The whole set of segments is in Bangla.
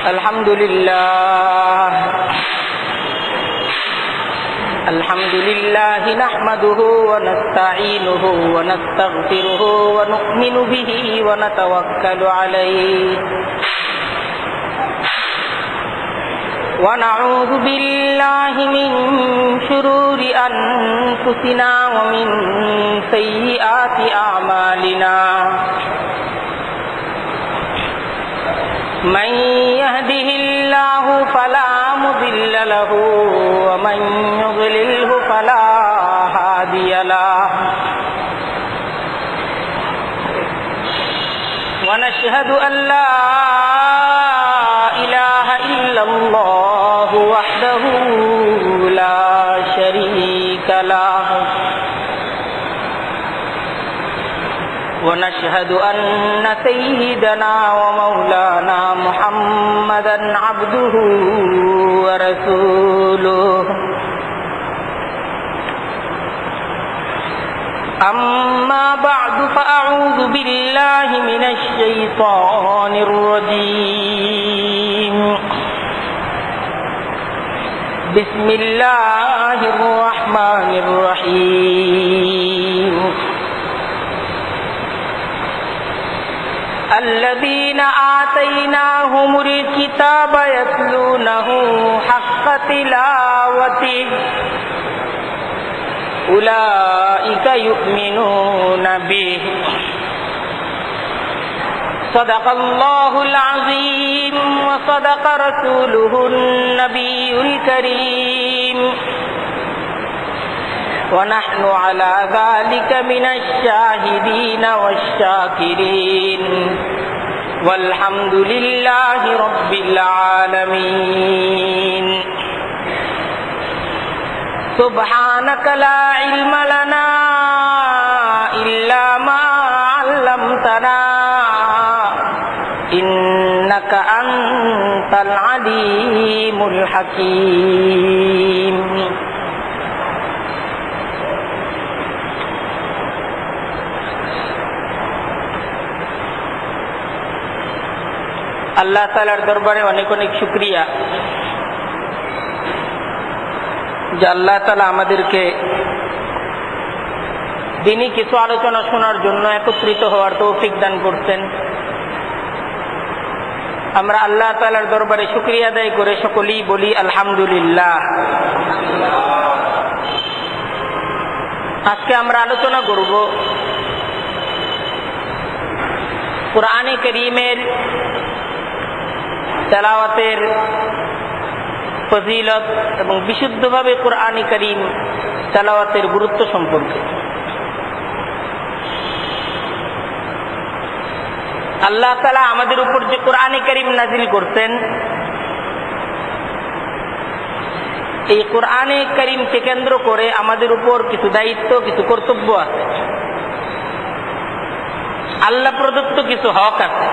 الحمد لله نحمده ونستعينه ونستغفره ونؤمن به ونتوكل عليه ونعوذ بالله من شرور أنفسنا ومن سيئات أعمالنا من يهده الله فلا مضل له ومن يضلله فلا هادي له ونشهد أن لا إله إلا الله وحده لا شريك له ونشهد أن سيدنا ومولانا محمدا عبده ورسوله أما بعد فأعوذ بالله من الشيطان الرجيم بسم الله الرحمن الرحيم الذين آتيناهم الكتاب يتلونه حق تلاوته أولئك يؤمنون به صدق الله العظيم وصدق رسوله النبي الكريم ونحن على ذلك من الشاهدين والشاكرين والحمد لله رب العالمين سبحانك لا علم لنا إلا ما علمتنا إنك أنت العليم الحكيم আল্লাহ তাআলার দরবারে অনেক অনেক শুকরিয়া যে আল্লাহ তাআলা আমাদেরকে দিনী কিছু আলোচনা শোনার জন্য একত্রিত হওয়ার তৌফিক দান করছেন। আমরা আল্লাহ তাআলার দরবারে শুকরিয়া আদায় করে সকলেই বলি আলহামদুলিল্লাহ। আজকে আমরা আলোচনা করব কুরআনে কারীমের তেলাওয়াতের ফজিলত এবং বিশুদ্ধভাবে কুরআনে কারীম তেলাওয়াতের গুরুত্ব সম্পর্কে। আল্লাহ তাআলা আমাদের উপর যে কুরআনে কারীম নাযিল করতেন, এই কুরআনে কারীমকে কেন্দ্র করে আমাদের উপর কিছু দায়িত্ব, কিছু কর্তব্য আছে, আল্লাহ প্রদত্ত কিছু হক আছে।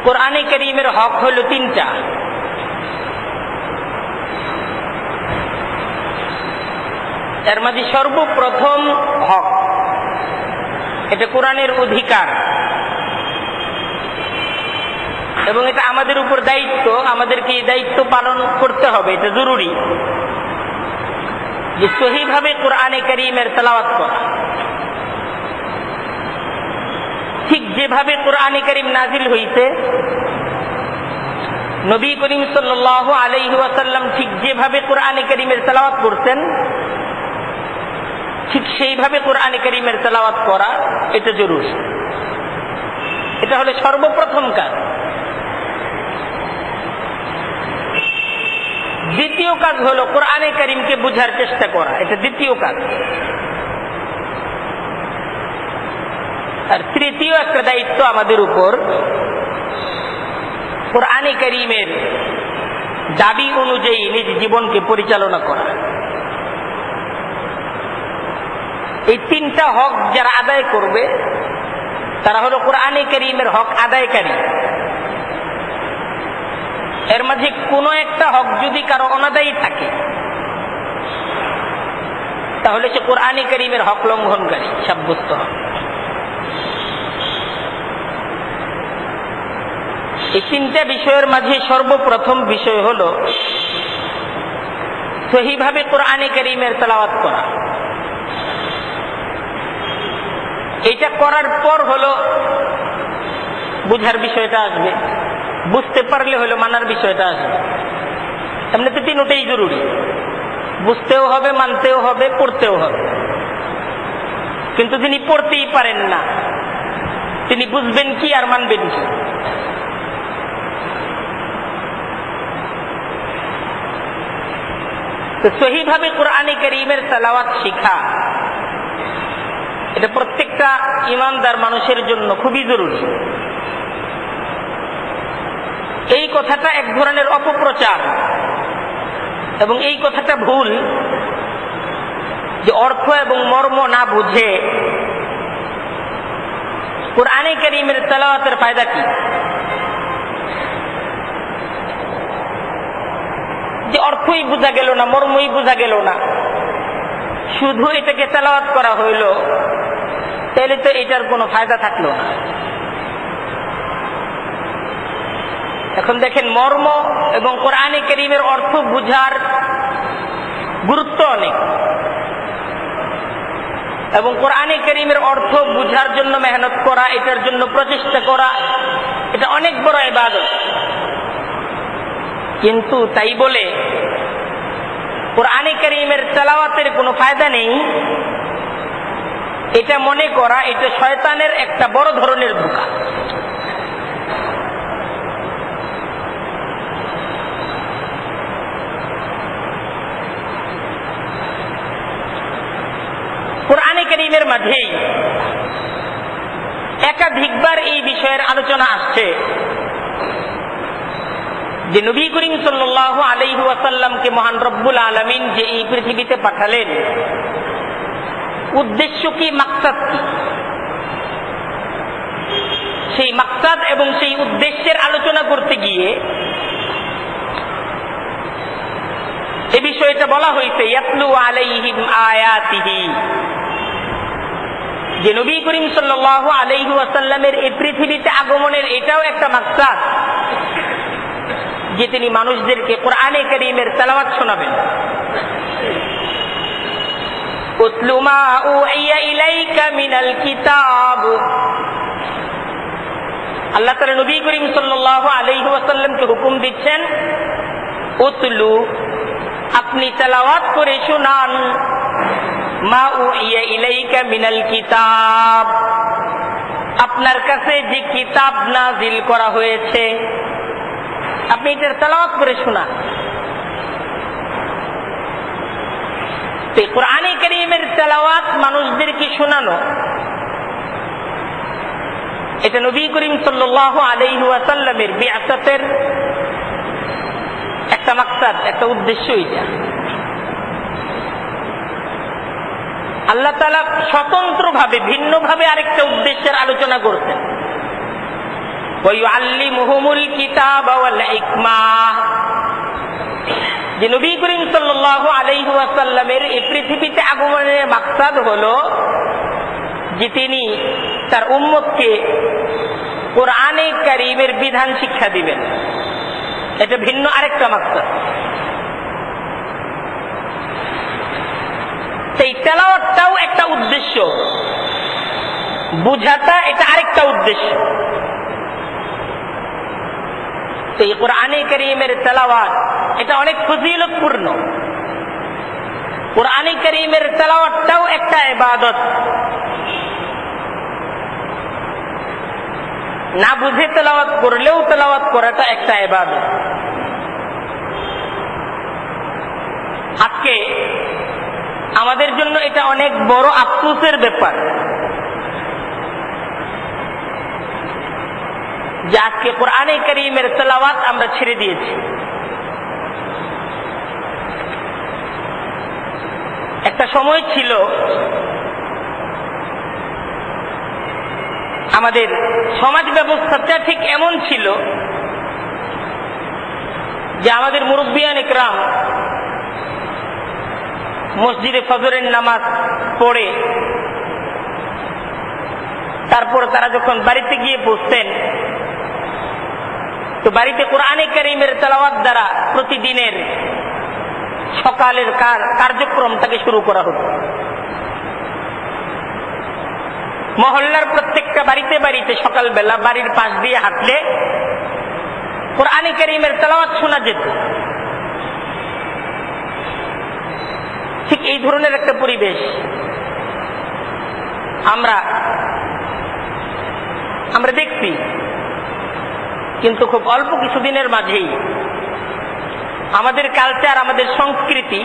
কুরআনে কারীমের হক হল তিনটা। এর মধ্যে সর্বপ্রথম হক, এটা কোরআনের অধিকার এবং এটা আমাদের উপর দায়িত্ব। আমাদেরকে এই দায়িত্ব পালন করতে হবে, এটা জরুরি যে সহিভাবে কোরআনে কারীমের তেলাওয়াত করা। ঠিক যেভাবে কোরআনে কারীম নাযিল হইছে, নবী করিম সাল্লাল্লাহু আলাইহি ওয়াসাল্লাম ঠিক যেভাবে কোরআনে কারীমের তেলাওয়াত করতেন, ঠিক সেইভাবে কোরআনে কারীমের তেলাওয়াত করা এটা জরুরি। এটা হলো সর্বপ্রথম কাজ। দ্বিতীয় কাজ হলো কোরআনে কারীমকে বুঝার চেষ্টা করা, এটা দ্বিতীয় কাজ। আর তৃতীয় একটা দায়িত্ব আমাদের উপর, কোরআনে কারীমের দাবি অনুযায়ী নিজ জীবনকে পরিচালনা করা। এই তিনটা হক যারা আদায় করবে তারা হলো কোরআনে কারীমের হক আদায়কারী। এর মাঝে কোনো একটা হক যদি কারো অনাদায়ী থাকে তাহলে সে কোরআনে কারীমের হক লঙ্ঘনকারী সাব্যস্ত হবে। এই তিনটা বিষয়ের মাঝে সর্বপ্রথম বিষয় হল সহিভাবে কোরআনে কারীমের তেলাওয়াত করা। এটা করার পর হলো বুঝার বিষয়টা আসবে, বুঝতে পারলে হলো মানার বিষয়টা আসবে। এমনিতে তিনটাই জরুরি, বুঝতেও হবে, মানতেও হবে, পড়তেও হবে। কিন্তু যিনি পড়তেই পারেন না তিনি বুঝবেন কি আর মানবেন কি? তো সহিভাবে কোরআনে কারীমের তেলাওয়াত শিখা এটা প্রত্যেকটা ঈমানদার মানুষের জন্য খুবই জরুরি। এই কথাটা এক ধরনের অপপ্রচার এবং এই কথাটা ভুল যে অর্থ এবং মর্ম না বুঝে কোরআনে কারীমের তেলাওয়াতের ফায়দা কি? যে অর্থই বোঝা গেল না, মর্মই বোঝা গেল না, শুধু এটাকে তেলাওয়াত করা হইল, তাহলে তো এটার কোনো ফায়দা থাকলো না। এখন দেখেন, মর্ম এবং কোরআনে কারীমের অর্থ বুঝার গুরুত্ব অনেক, এবং কোরআনে কারীমের অর্থ বুঝার জন্য মেহনত করা, এটার জন্য প্রচেষ্টা করা, এটা অনেক বড় ইবাদত। কিন্তু তাই বলে কোরআনে কারীমের তেলাওয়াতের কোনো ফায়দা নেই, এটা মনে করা এটা শয়তানের একটা বড় ধরনের ধোঁকা। কোরআনে কারীমের মাঝেই একাধিকবার এই বিষয়ের আলোচনা আসছে যে নবী করিম সাল্লাল্লাহু আলাইহি ওয়াসাল্লামকে মহান রব্বুল আলামিন যে এই পৃথিবীতে পাঠালেন, উদ্দেশ্য কি, মাকসাদ কি? সেই মাকসাদ এবং সেই উদ্দেশ্যের আলোচনা করতে গিয়ে এ বিষয়টা বলা হয়েছে ইয়াতলু আলাইহিম আয়াতিহি, যে নবী করিম সাল্লাল্লাহু আলাইহি ওয়াসাল্লামের এই পৃথিবীতে আগমনের এটাও একটা মাকসাদ যে তিনি মানুষদেরকে কোরআনে কারীমের তেলাওয়াত শোনাবেন। উতলু মা উহিয়া ইলাইকা মিনাল কিতাব, আল্লাহ তাআলা নবী করিম সাল্লাল্লাহু আলাইহি ওয়াসাল্লামকে হুকুম দিচ্ছেন, উতলু, আপনি তেলাওয়াত করে শোনান, মা উহিয়া ইলাইকা মিনাল কিতাব, আপনার কাছে যে কিতাব নাজিল করা হয়েছে আপনি এটার তেলাওয়াত করে শোনান। কোরআনে কারীমের তেলাওয়াত মানুষদেরকে শোনানো, এটা নবী করিম সাল্লাল্লাহু আলাইহি ওয়াসাল্লামের বিআসাতের একটা মাকসাদ, একটা উদ্দেশ্য। এটা আল্লাহ তাআলা স্বতন্ত্রভাবে ভিন্নভাবে আরেকটা উদ্দেশ্যের আলোচনা করতেন, ওয়ায়ুআল্লিমুহুমুল কিতাবা ওয়াল হিকমাহ, যে নবী করিম সাল্লাল্লাহু আলাইহি ওয়াসাল্লামের এই পৃথিবীতে আগমনের মাকসাদ হলো যে তিনি তার উম্মতকে কোরআনে কারীমের বিধান শিক্ষা দিবেন। এটা ভিন্ন আরেকটা মাকসাদ। এই তেলাওয়াতটাও একটা উদ্দেশ্য, বুঝাটা এটা আরেকটা উদ্দেশ্য। এই কোরআনে কারীমের তেলাওয়াত এটা অনেক ফজিলতপূর্ণ। কোরআনে কারীমের তেলাওয়াতটাও একটা ইবাদত। না বুঝে তেলাওয়াত করলেও তেলাওয়াত করাটা একটা ইবাদত। আজকে আমাদের জন্য এটা অনেক বড় আফসোসের ব্যাপার যে আজকে কোরআনে কারীমের তেলাওয়াত আমরা ছেড়ে দিয়েছি। একটা সময় ছিল আমাদের সমাজ ব্যবস্থাটা ঠিক এমন ছিল যে আমাদের মুরব্বিয়ান ইকরাম মসজিদে ফজরের নামাজ পড়ে তারপর তারা যখন বাড়িতে গিয়ে বসতেন তো বাড়িতে কোরআনে কারীমের তেলাওয়াত দ্বারা প্রতিদিনের সকালের কার্যক্রমটাকে শুরু করা হতো। মহল্লার প্রত্যেকটা বাড়িতে বাড়িতে সকালবেলা বাড়ির পাশ দিয়ে হাঁটলে কোরআনে কারীমের তেলাওয়াত শোনা যেত। ঠিক এই ধরনের একটা পরিবেশ আমরা দেখছি, কিন্তু খুব অল্প কিছুদিনের মাঝেই আমাদের কালচার, আমাদের সংস্কৃতি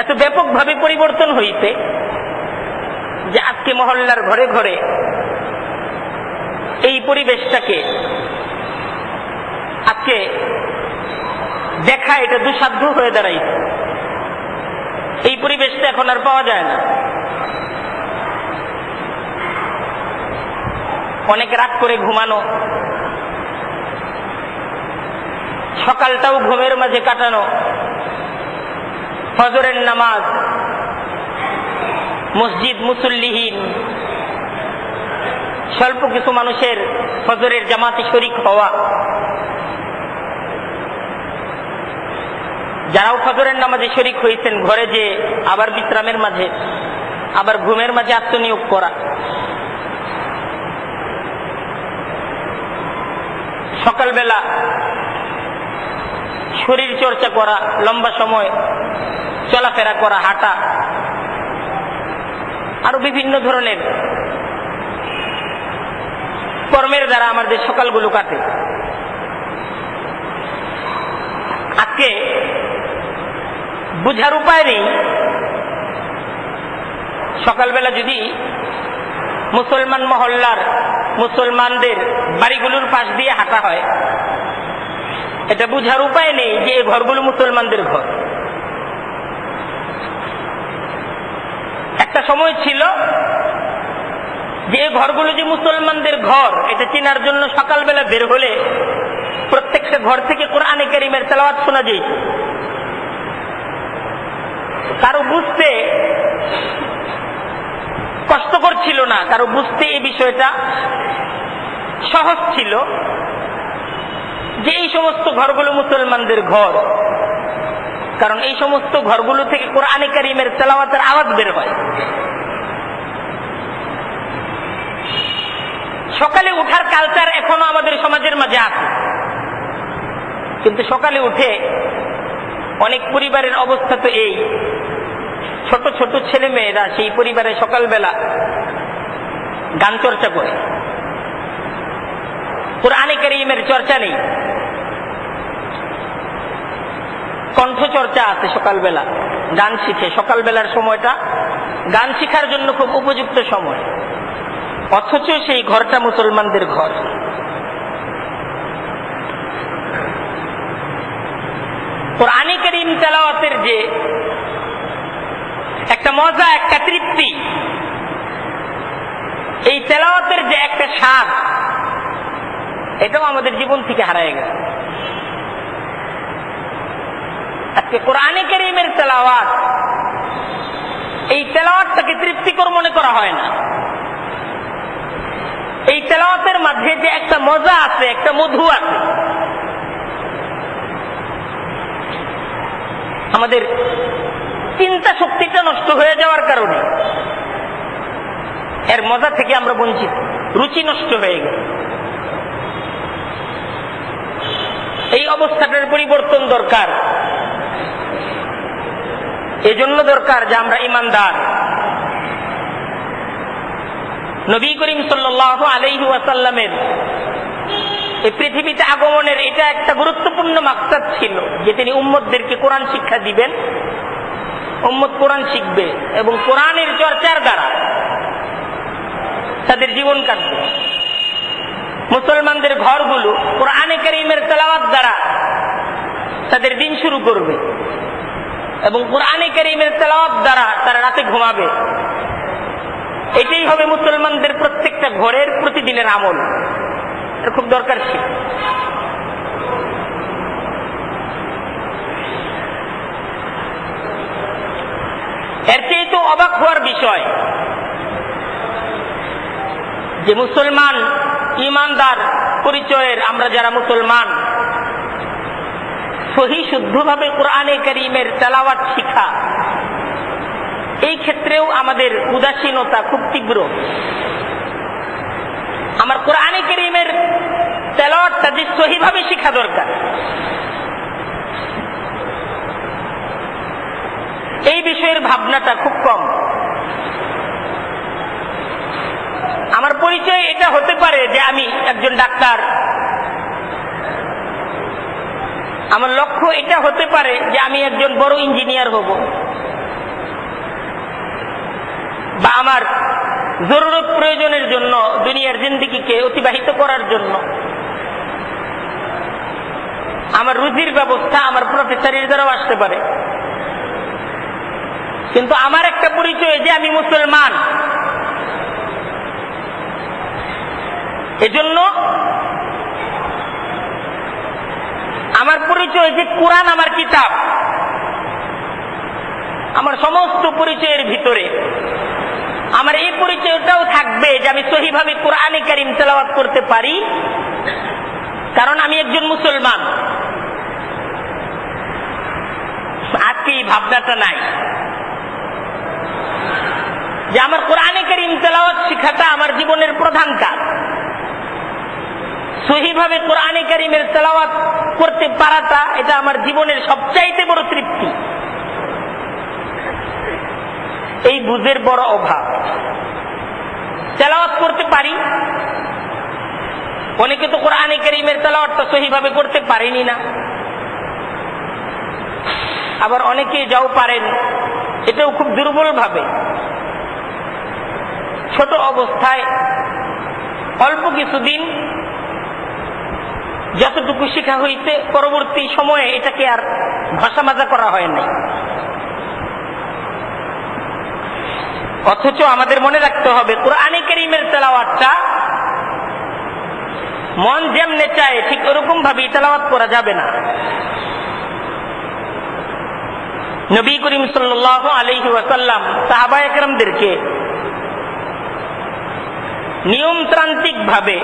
এত ব্যাপকভাবে পরিবর্তন হইতে যে আজকে মহল্লার ঘরে ঘরে এই পরিবেশটাকে আজকে দেখা এটা দুঃসাধ্য হয়ে দাঁড়াইছে। এই পরিবেশটা এখন আর পাওয়া যায় না। অনেক রাত করে ঘুমানো, সকালটাও ঘুমের মাঝে কাটানো, ফজরের নামাজ, মসজিদ মুসল্লিহীন, স্বল্প কিছু মানুষের ফজরের জামাতে শরীক হওয়া, যারাও ফজরের নামাজে শরীক হয়েছেন ঘরে যে আবার বিশ্রামের মাঝে আবার ঘুমের মাঝে আত্মনিয়োগ করা, সকালবেলা শরীর চর্চা করা, লম্বা সময় চলাফেরা করা, হাঁটা, আরো বিভিন্ন ধরনের কর্মের দ্বারা আমাদের সকালগুলো কাটে। আজকে বুঝার উপায় নেই, সকালবেলা যদি মুসলমান মহল্লার মুসলমানদের বাড়িগুলোর পাশ দিয়ে হাঁটা হয়, এটা বুঝার উপায় নেই যে এই ঘরগুলো মুসলমানদের ঘর। একটা সময় ছিল যে এই ঘরগুলো যে মুসলমানদের ঘর এটা চেনার জন্য সকালবেলা বের হলে প্রত্যেকটা ঘর থেকে কোরআনে কারীমের তেলাওয়াত শোনা যেত। কারো বুঝতে কষ্টকর ছিল না, কারো বুঝতে এই বিষয়টা সহজ ছিল যে এই সমস্ত ঘরগুলো মুসলমানদের ঘর, কারণ এই সমস্ত ঘরগুলো থেকে কোরআনে কারীমের তেলাওয়াতের আওয়াজ বের হয়। সকালে উঠার কালচার এখনো আমাদের সমাজের মাঝে আছে, কিন্তু সকালে উঠে অনেক পরিবারের অবস্থা তো এই, ছোট ছোট ছেলে মেয়েরা সেই পরিবারে সকালবেলা গান চর্চা করে, কোরআনে কারীমের চর্চা নেই, কণ্ঠ চর্চা আছে সকালবেলা, গান শিখে। সকালবেলার সময়টা গান শিখার জন্য খুব উপযুক্ত সময়, অথচ সেই ঘরটা মুসলমানদের ঘর। কোরআনে কারীম তেলাওয়াতের যে একটা মজা, একটা তৃপ্তি, এই তেলাওয়াতের যে একটা স্বাদ, এটাও আমাদের জীবন থেকে হারায় গেছে। আজকে কোরআনে কারীমের তেলাওয়াত, এই তেলাওয়াতটাকে তৃপ্তিকর মনে করা হয় না। এই তেলাওয়াতের মাঝে যে একটা মজা আছে, একটা মধু আছে, আমাদের চিন্তা শক্তিটা নষ্ট হয়ে যাওয়ার কারণে এর মজা থেকে আমরা বঞ্চিত, রুচি নষ্ট হয়ে গেছে। এই অবস্থাটার পরিবর্তন দরকার। এজন্য দরকার যে আমরা ঈমানদার। নবী করিম সাল্লাল্লাহু আলাইহি ওয়াসাল্লামের এই পৃথিবীতে আগমনের এটা একটা গুরুত্বপূর্ণ মাকসাদ ছিল যে তিনি উম্মতদেরকে কোরআন শিক্ষা দিবেন, উম্মত কোরআন শিখবে এবং কোরআনের চর্চার দ্বারা তাদের জীবন কাটবে। মুসলমানদের ঘরগুলো কোরআনে কারীমের তেলাওয়াত দ্বারা তাদের দিন শুরু করবে এবং কোরআনে কারীমের তেলাওয়াত দ্বারা তারা রাতে ঘুমাবে। এটাই হবে মুসলমানদের প্রত্যেকটা ঘরের প্রতিদিনের আমল। এটা খুব দরকার ছিল। এর চেয়ে তো অবাক হওয়ার বিষয় যে মুসলমান ঈমানদার পরিচয়ের আমরা যারা মুসলমান, সহি শুদ্ধভাবে কোরআনে কারীমের তেলাওয়াত শিখা, এই ক্ষেত্রেও আমাদের উদাসীনতা খুব তীব্র। আমার কোরআনে কারীমের তেলাওয়াতটা যে সহিভাবে শিখা দরকার, এই বিষয়ের ভাবনাটা খুব কম। আমার পরিচয় এটা হতে পারে যে আমি একজন ডাক্তার, আমার লক্ষ্য এটা হতে পারে যে আমি একজন বড় ইঞ্জিনিয়ার হব, বা আমার জরুরত প্রয়োজনের জন্য দুনিয়ার জিন্দেগিকে অতিবাহিত করার জন্য আমার রুজির ব্যবস্থা আমার প্রফেসরের দ্বারাও আসতে পারে। কিন্তু আমার একটা পরিচয় যে আমি মুসলমান, এজন্য আমার পরিচয় যে কোরআন আমার কিতাব। আমার সমস্ত পরিচয়ের ভিতরে আমার এই পরিচয়টাও থাকবে যে আমি সহিভাবে কোরআনে কারীম তেলাওয়াত করতে পারি, কারণ আমি একজন মুসলমান। আজকে এই ভাবনাটা নাই যে আমার কোরআনে কারীম তেলাওয়াত শিখাটা আমার জীবনের প্রধান কাজ। সহিভাবে কোরআনে কারীমের তেলাওয়াত করতে পারাটা এটা আমার জীবনের সবচাইতে বড় তৃপ্তি। এই বুঝের বড় অভাব। তেলাওয়াত করতে পারি, অনেকে তো কোরআনে কারীমের তেলাওয়াতটা সহিভাবে করতে পারেনি না, আবার অনেকে যাও পারেন এটাও খুব দুর্বল ভাবে, ছোট অবস্থায় অল্প কিছুদিন যতটুকু শিখা হইতে পরবর্তী সময়ে এটাকে আর ভাষা মাজা করা হয় নাই। অথচ আমাদের মনে রাখতে হবে কোরআনে কারীমের তেলাওয়াতটা মন যেমনে চায় ঠিক ওরকম ভাবে তেলাওয়াত করা যাবে না। নবী করিম সাল্লাল্লাহু আলাইহি ওয়াসাল্লাম সাহাবায়ে কেরামদেরকে নিয়মতান্ত্রিক ভাবে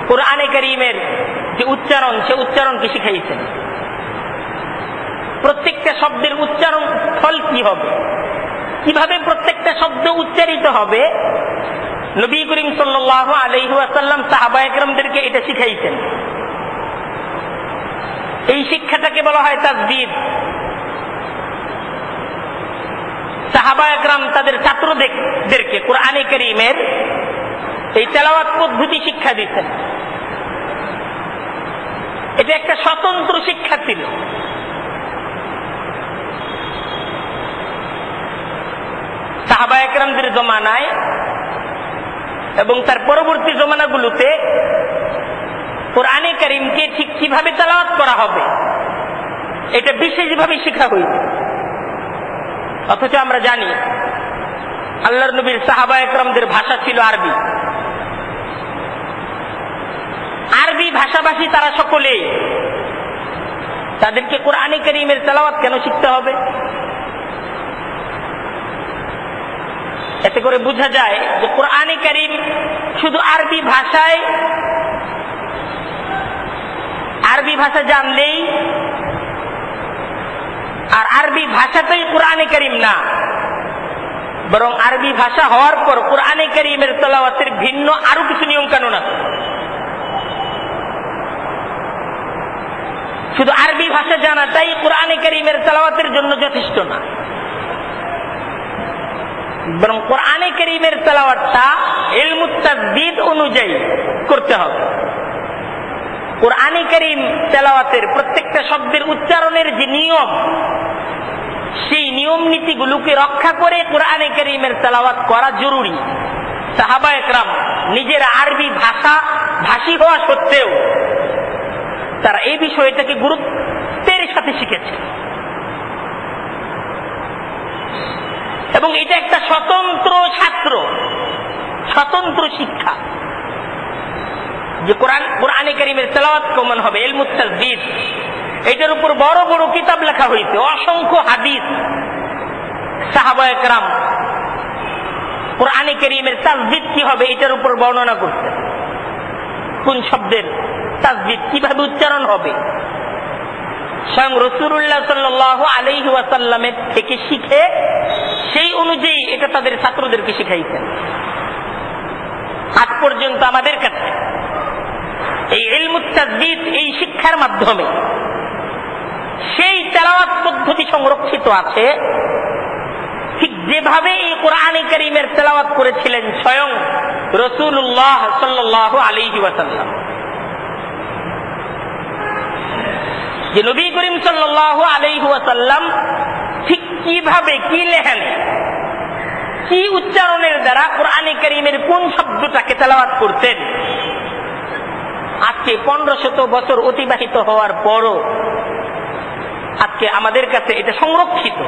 কোরআনে কারীমের যে উচ্চারণ, সে উচ্চারণকে শিখাইছেন। প্রত্যেকটা শব্দের উচ্চারণ ফল কি হবে, কিভাবে প্রত্যেকটা শব্দ উচ্চারিত হবে, নবী করিম সাল্লাল্লাহু আলাইহি ওয়াসাল্লাম সাহাবায়ে কেরামদেরকে এটা শিখাইছেন। এই শিক্ষাটাকে বলা হয় তাসদীদ। সাহাবায়ে কেরাম তাদের ছাত্রদেরকে কোরআনে কারীমের এই তেলাওয়াত পদ্ধতি শিক্ষা দিতেন। এটা একটা স্বতন্ত্র শিক্ষা ছিল। সাহাবায়ে কেরামদের জমানায় এবং তার পরবর্তী জমানাগুলোতে কোরআনে কারীমকে ঠিক কিভাবে তেলাওয়াত করা হবে এটা বিশেষভাবে শিক্ষা হইত। অথচ আমরা জানি আল্লাহর নবীর সাহাবায়ে কেরামদের ভাষা ছিল আরবি। আরবি ভাষাভাষী তারা সকলেই, তাদেরকে কোরআনে কারীমের তেলাওয়াত কেন শিখতে হবে? এতে করে বোঝা যায় যে কোরআনে কারীম শুধু আরবি ভাষায়, আরবি ভাষা জানলেই আর আরবি ভাষাতেই কোরআনে কারীম না, বরং আরবি ভাষা হওয়ার পর কোরআনে কারীমের তেলাওয়াতের ভিন্ন আরো কিছু নিয়ম কানুন আছে। শুধু আরবি ভাষা জানাটাই কোরআনে কারীমের তেলাওয়াতের জন্য যথেষ্ট না, বরং কোরআনে কারীমের তেলাওয়াতটা ইলমুত তাসদীদ অনুযায়ী করতে হবে। কোরআনে কারীম তেলাওয়াতের প্রত্যেকটা শব্দের উচ্চারণের যে নিয়ম, সেই নিয়ম নীতিগুলোকে রক্ষা করে কোরআনে কারীমের তেলাওয়াত করা জরুরি। সাহাবায়ে কেরাম নিজেরা আরবি ভাষী হওয়া সত্ত্বেও তারা এই বিষয়টাকে গুরুত্বের সাথে শিখেছে, এবং এটা একটা স্বতন্ত্র ছাত্র, স্বতন্ত্র শিক্ষা যে কোরআনে কারীমের তেলাওয়াত কেমন হবে, ইলমুত তাসদীদ। এটার উপর বড় বড় কিতাব লেখা হয়েছে, অসংখ্য হাদিস সাহাবায়ে কেরাম কোরআনে কারীমের তাসদীদ কি হবে এটার উপর বর্ণনা করতেন। কোন শব্দের তাসদীদ কিভাবে উচ্চারণ হবে স্বয়ং রাসূলুল্লাহ সাল্লাল্লাহু আলাইহি ওয়াসাল্লামের থেকে শিখে সেই অনুযায়ী এটা তাদের ছাত্রদেরকে শিখাইতেন। আজ পর্যন্ত আমাদের কাছে এই ইলমুত তাসদীদ, এই শিক্ষার মাধ্যমে সেই তেলাওয়াত পদ্ধতি সংরক্ষিত আছে, ঠিক যেভাবে এই কোরআনে কারীমের তেলাওয়াত করেছিলেন স্বয়ং রাসূলুল্লাহ সাল্লাল্লাহু আলাইহি ওয়াসাল্লাম। যে নবী করিম সাল্লাল্লাহু আলাইহি ওয়াসাল্লাম ঠিক কিভাবে, কি লেহেনে, কি উচ্চারণের দ্বারা কোরআনে কারীমের কোন শব্দটাকে তেলাওয়াত করতেন, আজকে 1500 বছর অতিবাহিত হওয়ার পরও আজকে আমাদের কাছে এটা সংরক্ষিত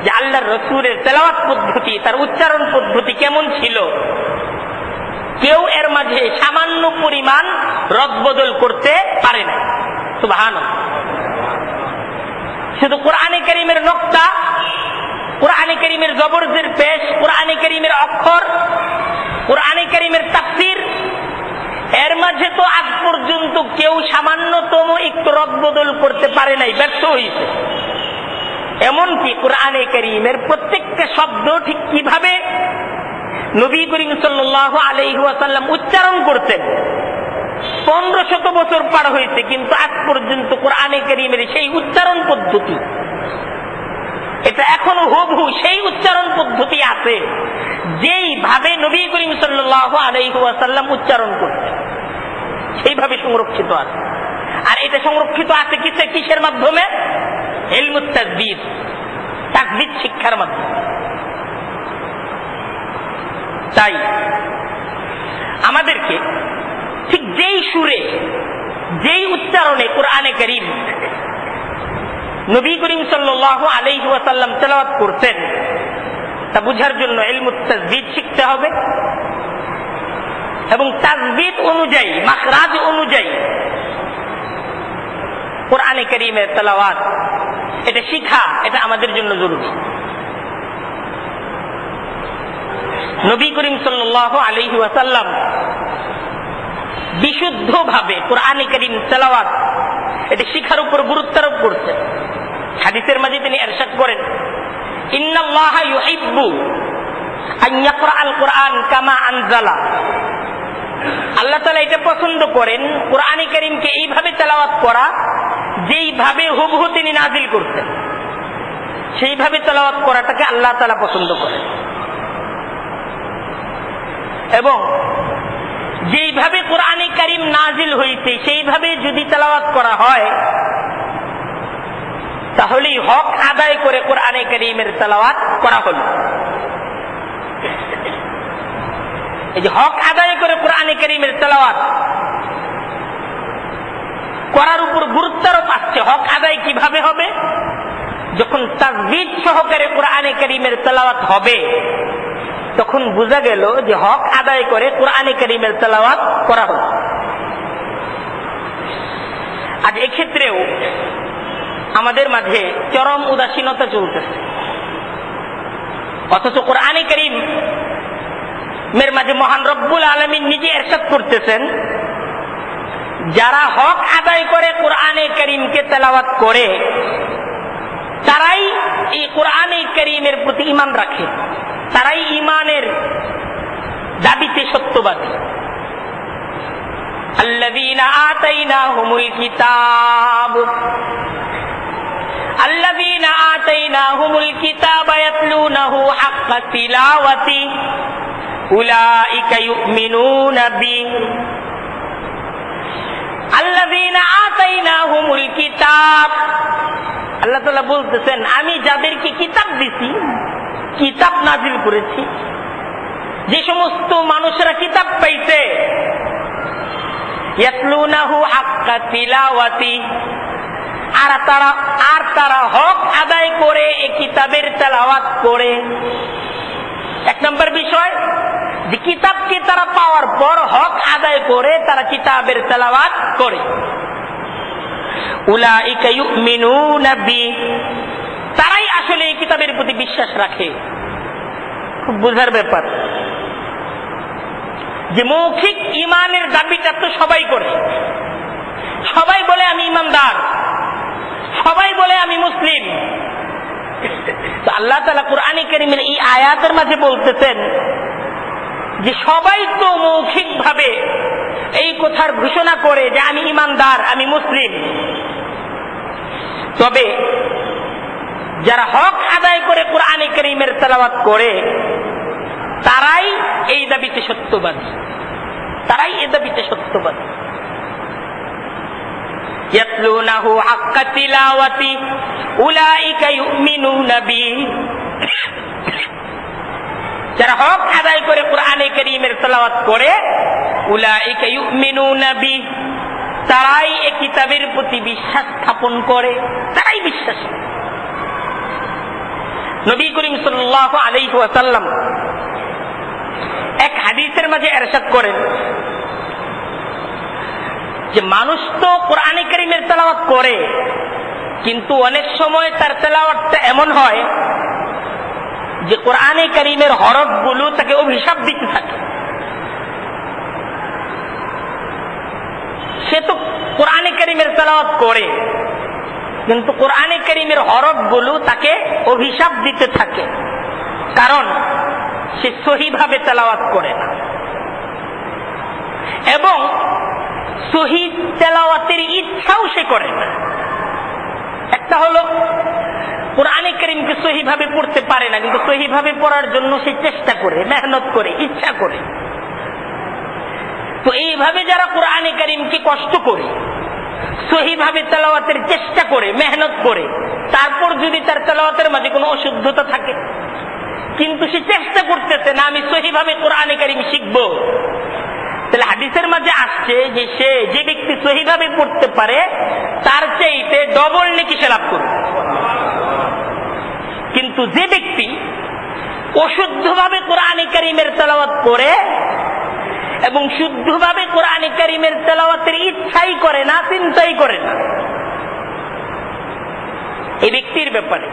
যে আল্লাহর রাসূলের তেলাওয়াত পদ্ধতি, তার উচ্চারণ পদ্ধতি কেমন ছিল, কেউ এর মাঝে সামান্য পরিমাণ রদবদল করতে পারে না। সুবহানাল্লাহ। শুধু কোরআনে কারীমের নকশা, কোরআনে কারীমের জবরজের পেশ, কোরআনে কারীমের অক্ষর, কোরআনে কারীমের তাফসীর, এর মাঝে তো আজ পর্যন্ত কেউ সামান্যতম একটু রদবদল করতে পারে নাই, ব্যর্থ হয়েছে। এমনকি কোরআনে কারীমের প্রত্যেকটা শব্দ ঠিক কিভাবে নবী করিম সাল্লাল্লাহু আলাইহি ওয়াসাল্লাম উচ্চারণ করতেন, 1500 বছর পার হয়েছে, কিন্তু আজ পর্যন্ত কোরআনে কারীমের সেই উচ্চারণ পদ্ধতি, এটা এখনো হুবহু সেই উচ্চারণ পদ্ধতি আছে যেইভাবে নবী করিম সাল্লাল্লাহু আলাইহি ওয়াসাল্লাম উচ্চারণ করতেন, সেইভাবে সংরক্ষিত আছে। আর এটা সংরক্ষিত আছে কিসের মাধ্যমে? ইলমুত তাসদীদ, তাসদীদ শিক্ষার মাধ্যমে। তাই আমাদেরকে ঠিক যেই সুরে, যেই উচ্চারণে কোরআনে কারীম নবী করিম সাল্লাল্লাহু আলাইহি ওয়াসাল্লাম তেলাওয়াত করতেন, তা বুঝার জন্য ইলমুত তাসদীদ শিখতে হবে এবং তাসদীদ অনুযায়ী, মাখরাজ অনুযায়ী কোরআনে কারীমের তেলাওয়াত এটা শিখা, এটা আমাদের জন্য জরুরি। নবী করিম সাল্লাল্লাহু আলাইহি ওয়াসাল্লাম বিশুদ্ধভাবে কোরআনে কারীম তেলাওয়াত এটা শিখার উপর গুরুত্ব আরোপ করছেন। হাদিসের মাঝে তিনি ইরশাদ করেন, ইন্নাল্লাহা ইউহিব্বু আন ইয়াকরাআল কুরআন কামা আনজালা। আল্লাহ তাআলা এটা পছন্দ করেন কোরআনে কারীমকে এইভাবে তেলাওয়াত করা যেইভাবে হুবহু তিনি নাজিল করতেন, সেইভাবে তেলাওয়াত করাটাকে আল্লাহ তাআলা পছন্দ করেন। এবং যেইভাবে কোরআনে কারীম নাজিল হয়েছে সেইভাবে যদি তেলাওয়াত করা হয় তাহলে হক আদায় করে কোরআনে কারীমের তেলাওয়াত করা হলো। এই যে হক আদায় করে কোরআনে কারীমের তেলাওয়াত করার উপর গুরুত্ব আরোপ আসছে। হক আদায় কিভাবে হবে? যখন তাসদীদ সহকারে কোরআনে কারীমের তেলাওয়াত হবে তখন বোঝা গেল যে হক আদায় করে কোরআনে কারীমের তেলাওয়াত করা হলো। আজ এক্ষেত্রেও আমাদের মাঝে চরম উদাসীনতা চলতেছে, অথচ কোরআনে কারীম এর মাঝে মহান রব্বুল আলামিন নিজে ইরশাদ করতেছেন, যারা হক আদায় করে কোরআনে কারীমকে তেলাওয়াত করে তারাই এই কোরআনে কারীমের প্রতি ঈমান রাখে, তারাই ঈমানের দাবিতে সত্যবাদী। আল্লাযীনা আতাইনাহুমুল কিতাব, আল্লাযীনা আতাইনাহুমুল কিতাবা ইয়াতলুনাহু হাক্কা তিলাওয়াতি উলাইকা ইউমিনুনা বি। আল্লাযীনা আতাইনাহুমুল কিতাব, আল্লাহ তাআলা বলতেছেন আমি যাদেরকে কিতাব দিছি, কিতাব নাজিল করেছি, যে সমস্ত মানুষেরা কিতাব পাইছে, ইয়াতলুনাহু হাক্কা তিলাওয়াতি, আর তারা হক আদায় করে এই কিতাবের তেলাওয়াত করে। এক নম্বর বিষয় যে কিতাবকে তারা পাওয়ার পর হক আদায় করে তারা কিতাবের তেলাওয়াত করে। উলাইকা ইউমিনুনা বি, তারাই আসলে এই কিতাবের প্রতি বিশ্বাস রাখে। খুব বোঝার ব্যাপার যে মৌখিক ইমানের দাবিটা তো সবাই করে, সবাই বলে আমি ইমানদার, সবাই বলে আমি মুসলিম। তো আল্লাহ তাআলা কুরআনে কারীমের এই আয়াতের মাঝে বলতেছেন যে সবাই তো মৌখিক ভাবে এই কথার ঘোষণা করে যে আমি ইমানদার, আমি মুসলিম, তবে যারা হক আদায় করে কুরআনে কারীমের তেলাওয়াত করে তারাই এই দাবিতে সত্যবাদী, তারাই এই দাবিতে সত্যবাদী। ইয়াতলুনাহু হাক্কা তিলাওয়াতি উলাইকা ইউমিনুনা বিহি, যারা হক আদায় করে কুরআনে কারীমের তেলাওয়াত করে উলাইকা ইউমিনুনা বিহি, তারাই এই কিতাবের প্রতি বিশ্বাস স্থাপন করে, তারাই বিশ্বাস। নবী করিম সাল্লাল্লাহু আলাইহি ওয়াসাল্লাম এক হাদিসের মাঝে ইরশাদ করেন যে মানুষ তো কুরআনে কারীমের তেলাওয়াত করে, কিন্তু অনেক সময় তার তেলাওয়াতটা এমন হয় যে কুরআনে কারীমের হরফগুলো তাকে অভিশাপ দিতে থাকে। সে তো কুরআনে কারীমের তেলাওয়াত করে, কিন্তু কুরআনে কারীমের হরফগুলো তাকে অভিশাপ দিতে থাকে, কারণ সে সহিভাবে তেলাওয়াত করে না এবং সহি তেলাওয়াতের ইচ্ছাও সে করে না। একটা হলো কুরআনে কারীমকে সহিভাবে পড়তে পারে না, কিন্তু সহিভাবে পড়ার জন্য সে চেষ্টা করে, মেহনত করে, ইচ্ছা করে। তো এইভাবে যারা কুরআনে কারীমকে কষ্ট করে সহিভাবে তেলাওয়াতের চেষ্টা করে, মেহনত করে, তারপর যদি তার তেলাওয়াতের মাঝে কোনো অশুদ্ধতা থাকে, কিন্তু সে চেষ্টা করতেছে না আমি সহিভাবে কুরআনে কারীম শিখবো, তাহলে হাদিসের মাঝে আসছে যে সে, যে ব্যক্তি সহিভাবে পড়তে পারে তার চাইতে ডবল নেকি সে লাভ করবে। কিন্তু যে ব্যক্তি অশুদ্ধভাবে কুরআনে কারীমের তেলাওয়াত করে এবং শুদ্ধভাবে কুরআনে কারীমের তেলাওয়াতের ইচ্ছাই করে না, চিন্তাই করে না, এই ব্যক্তির ব্যাপারে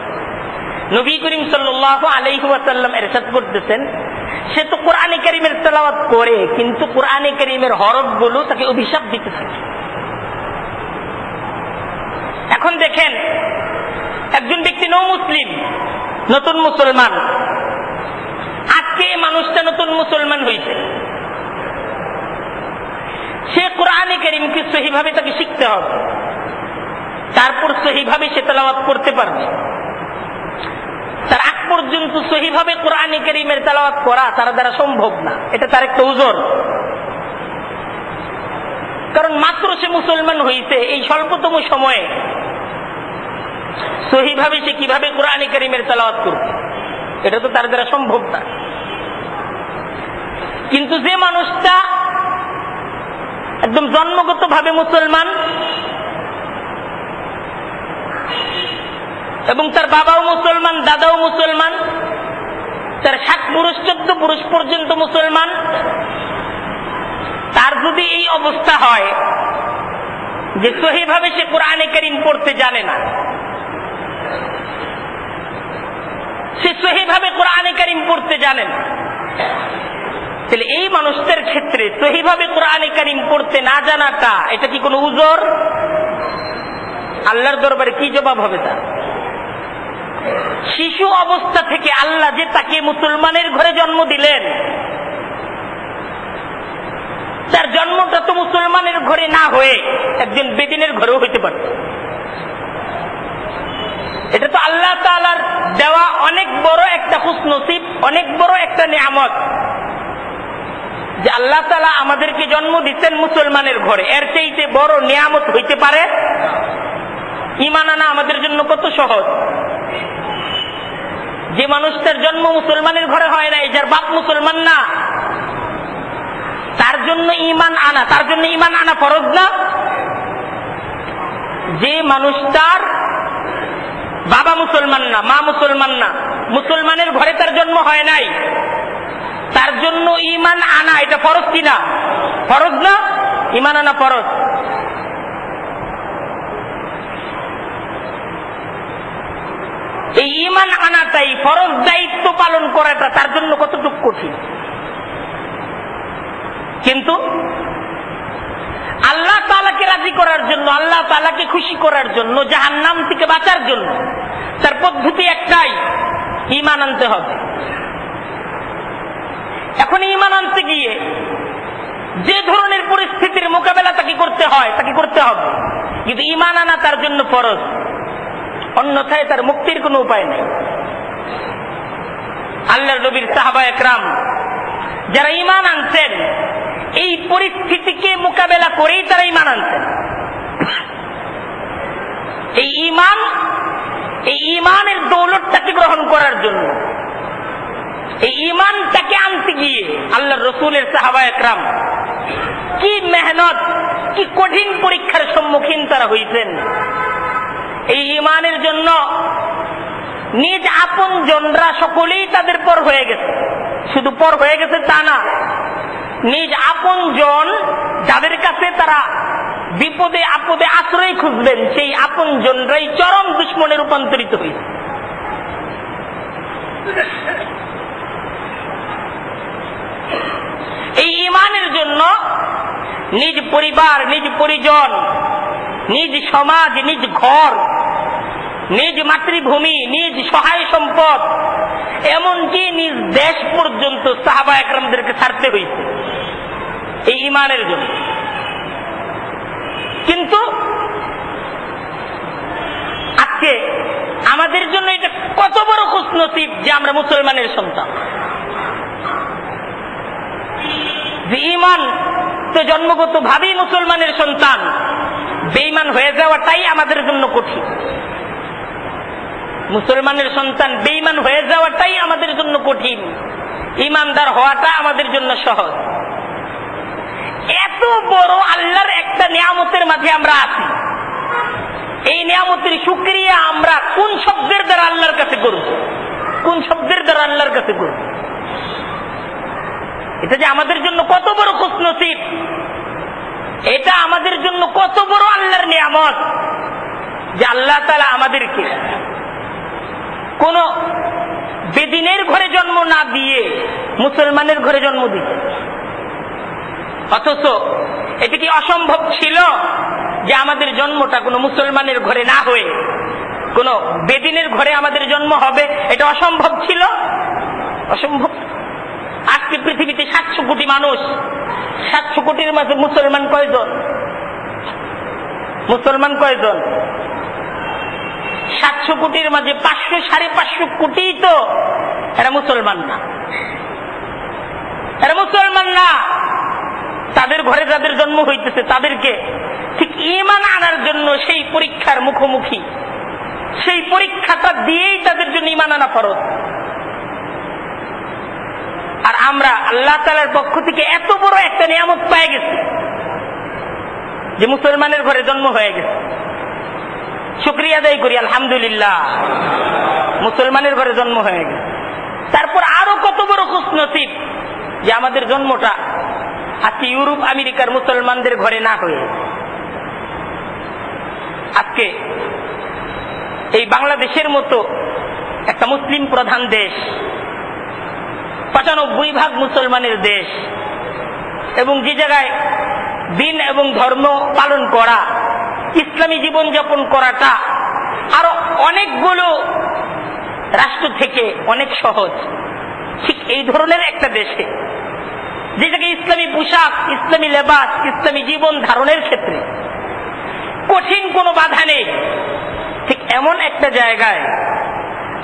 নবী করিম সাল্লাল্লাহু আলাইহি ওয়াসাল্লাম ইরশাদ করতেছেন সে তো কুরআনে কারীমের তেলাওয়াত করে, কিন্তু কুরআনে কারীমের হরফগুলো তাকে অভিশাপ দিতে থাকে। এখন দেখেন একজন ব্যক্তি নও মুসলিম, নতুন মুসলমান, আজকে মানুষটা নতুন মুসলমান হয়েছে, সে কুরআনে কারীমকে সহিভাবে তাকে শিখতে হবে, তারপর সহিভাবে সে তেলাওয়াত করতে পারবে। তার আগ পর্যন্ত সহিভাবে কুরআনে কারীমের তেলাওয়াত করা তার দ্বারা সম্ভব না, এটা তার একটা ওজর। কারণ মাত্র সে মুসলমান হয়েছে, এই স্বল্পতম সময়ে সহিভাবে সে কিভাবে কুরআনে কারীমের তেলাওয়াত করবে, এটা তো তার দ্বারা সম্ভব না। কিন্তু যে মানুষটা একদম জন্মগত ভাবে মুসলমান এবং তার বাবাও মুসলমান, দাদাও মুসলমান, তার 7 পুরুষ 14 পুরুষ পর্যন্ত মুসলমান, তার যদি এই অবস্থা হয় যে সহিভাবে সে কুরআনে কারীম পড়তে জানে না, সে সহিভাবে কুরআনে কারীম পড়তে জানে না, তাহলে এই মানুষদের ক্ষেত্রে সহিভাবে কুরআনে কারীম পড়তে না জানাটা এটা কি কোনো উযর? আল্লাহর দরবারে কি জবাব হবে তার? শিশু অবস্থা থেকে আল্লাহ যে তাকে মুসলমানের ঘরে জন্ম দিলেন, তার জন্মটা তো মুসলমানের ঘরে না হয়ে একজন বেদিনের ঘরেও হইতে পারে। এটা তো আল্লাহ তাআলার দেওয়া অনেক বড় একটা খুশনসিব, অনেক বড় একটা নিয়ামত যে আল্লাহ তাআলা আমাদেরকে জন্ম দিচ্ছেন মুসলমানের ঘরে। এর চাইতে বড় নিয়ামত হইতে পারে? ঈমান আনা আমাদের জন্য কত সহজ। যে মানুষটার জন্ম মুসলমানের ঘরে হয় না, যার বাপ মুসলমান না, তার জন্য ঈমান আনা ফরজ না? যে মানুষটার বাবা মুসলমান না, মা মুসলমান না, মুসলমানের ঘরে তার জন্ম হয় নাই, তার জন্য ঈমান আনা এটা ফরজ কিনা? ফরজ না? ঈমান আনা ফরজ। এই ঈমান আনাটাই, ফরজ দায়িত্ব পালন করাটা তার জন্য কতটুকু কঠিন। কিন্তু আল্লাহ তাআলাকে রাজি করার জন্য, আল্লাহ তাআলাকে খুশি করার জন্য, জাহান্নাম থেকে বাঁচার জন্য তার পদ্ধতি একটাই, ঈমান আনতে হবে। এখন ঈমান আনতে গিয়ে যে ধরনের পরিস্থিতির মোকাবেলা তাকে করতে হয় তাকে করতে হবে, কিন্তু ঈমান আনা তার জন্য ফরজ, অন্যথায় তার মুক্তির কোনো উপায় নেই। আল্লাহর নবীর সাহাবা একরাম যারা ঈমান আনছেন, এই পরিস্থিতিকে মোকাবেলা করেই তারা ঈমান আনছেন। এই ঈমানের দৌলতটাকে গ্রহণ করার জন্য, এই ঈমানটাকে আনতে গিয়ে আল্লাহর রাসূলের সাহাবা একরাম কি মেহনত, কি কঠিন পরীক্ষার সম্মুখীন তারা হয়েছেন। এই ঈমানের জন্য নিজ আপন জনরা সকলেই তাদের পর হয়ে গেছে। শুধু পর হয়ে গেছে তা না, নিজ আপন জন যাদের কাছে তারা বিপদে আপদে আশ্রয় খুঁজবেন, সেই আপন জনরাই চরম দুশ্মনে রূপান্তরিত হয়েছে। এই ঈমানের জন্য নিজ পরিবার, নিজ পরিজন, নিজ সমাজ, নিজ ঘর, নিজ মাতৃভূমি, নিজ সহায় সম্পদ, এমনকি নিজ দেশ পর্যন্ত সাহাবা একরামদেরকে ছাড়তে হয়েছে এই ঈমানের জন্য। কিন্তু আজকে আমাদের জন্য এটা কত বড় খুশনসিব যে আমরা মুসলমানের সন্তান। যে ঈমান তো জন্মগত ভাবেই মুসলমানের সন্তান, বেঈমান হয়ে যাওয়াটাই আমাদের জন্য কঠিন। মুসলমানের সন্তান বেঈমান হয়ে যাওয়াটাই আমাদের জন্য কঠিন, ঈমানদার হওয়াটা আমাদের জন্য সহজ। এত বড় আল্লাহর একটা নিয়ামতের মাঝে আমরা আছি, এই নিয়ামতের শুকরিয়া আমরা কোন শব্দের দ্বারা আল্লাহর কাছে করব, কোন শব্দের দ্বারা আল্লাহর কাছে করব? এটা যে আমাদের জন্য কত বড় খুশনসিব, এটা আমাদের জন্য কত বড় আল্লাহর নিয়ামত যে আল্লাহ তাআলা আমাদেরকে কোন বেদিনের ঘরে জন্ম না দিয়ে মুসলমানের ঘরে জন্ম দিতে। অথচ এটা কি অসম্ভব ছিল যে আমাদের জন্মটা কোনো মুসলমানের ঘরে না হয়ে কোন বেদিনের ঘরে আমাদের জন্ম হবে? এটা অসম্ভব ছিল, অসম্ভব। আজকে পৃথিবীতে 700 কোটি মানুষ, 700 কোটির মাঝে মুসলমান কয়জন? মুসলমান কয়জন? 700 কোটির মাঝে 500 সাড়ে 500 কোটি তো এরা মুসলমান না, এরা মুসলমান না। তাদের ঘরে যাদের জন্ম হইতেছে তাদেরকে ঠিক ঈমান আনার জন্য সেই পরীক্ষার মুখোমুখি, সেই পরীক্ষাটা দিয়েই তাদের জন্য ঈমান আনা ফরজ। আর আমরা আল্লাহ তাআলার পক্ষ থেকে এত বড় একটা নিয়ামত পেয়ে গেছি যে মুসলমানের ঘরে জন্ম হয়ে গেছে। শুকরিয়া আদায় করি, আলহামদুলিল্লাহ, মুসলমানের ঘরে জন্ম হয়ে গেছে। তারপর আরো কত বড় খুশনসিব যে আমাদের জন্মটা আজকে ইউরোপ আমেরিকার মুসলমানদের ঘরে না হয়ে আজকে এই বাংলাদেশের মতো একটা মুসলিম প্রধান দেশ, 95% মুসলমানের দেশ, এবং যে জায়গায় দিন এবং ধর্ম পালন করা, ইসলামী জীবন যাপন করাটা আরো অনেকগুলো রাষ্ট্র থেকে অনেক সহজ, ঠিক এই ধরনের একটা দেশে যে জায়গায় ইসলামী পোশাক, ইসলামী লেবাস, ইসলামী জীবন ধারণের ক্ষেত্রে কঠিন কোনো বাধা নেই, ঠিক এমন একটা জায়গায়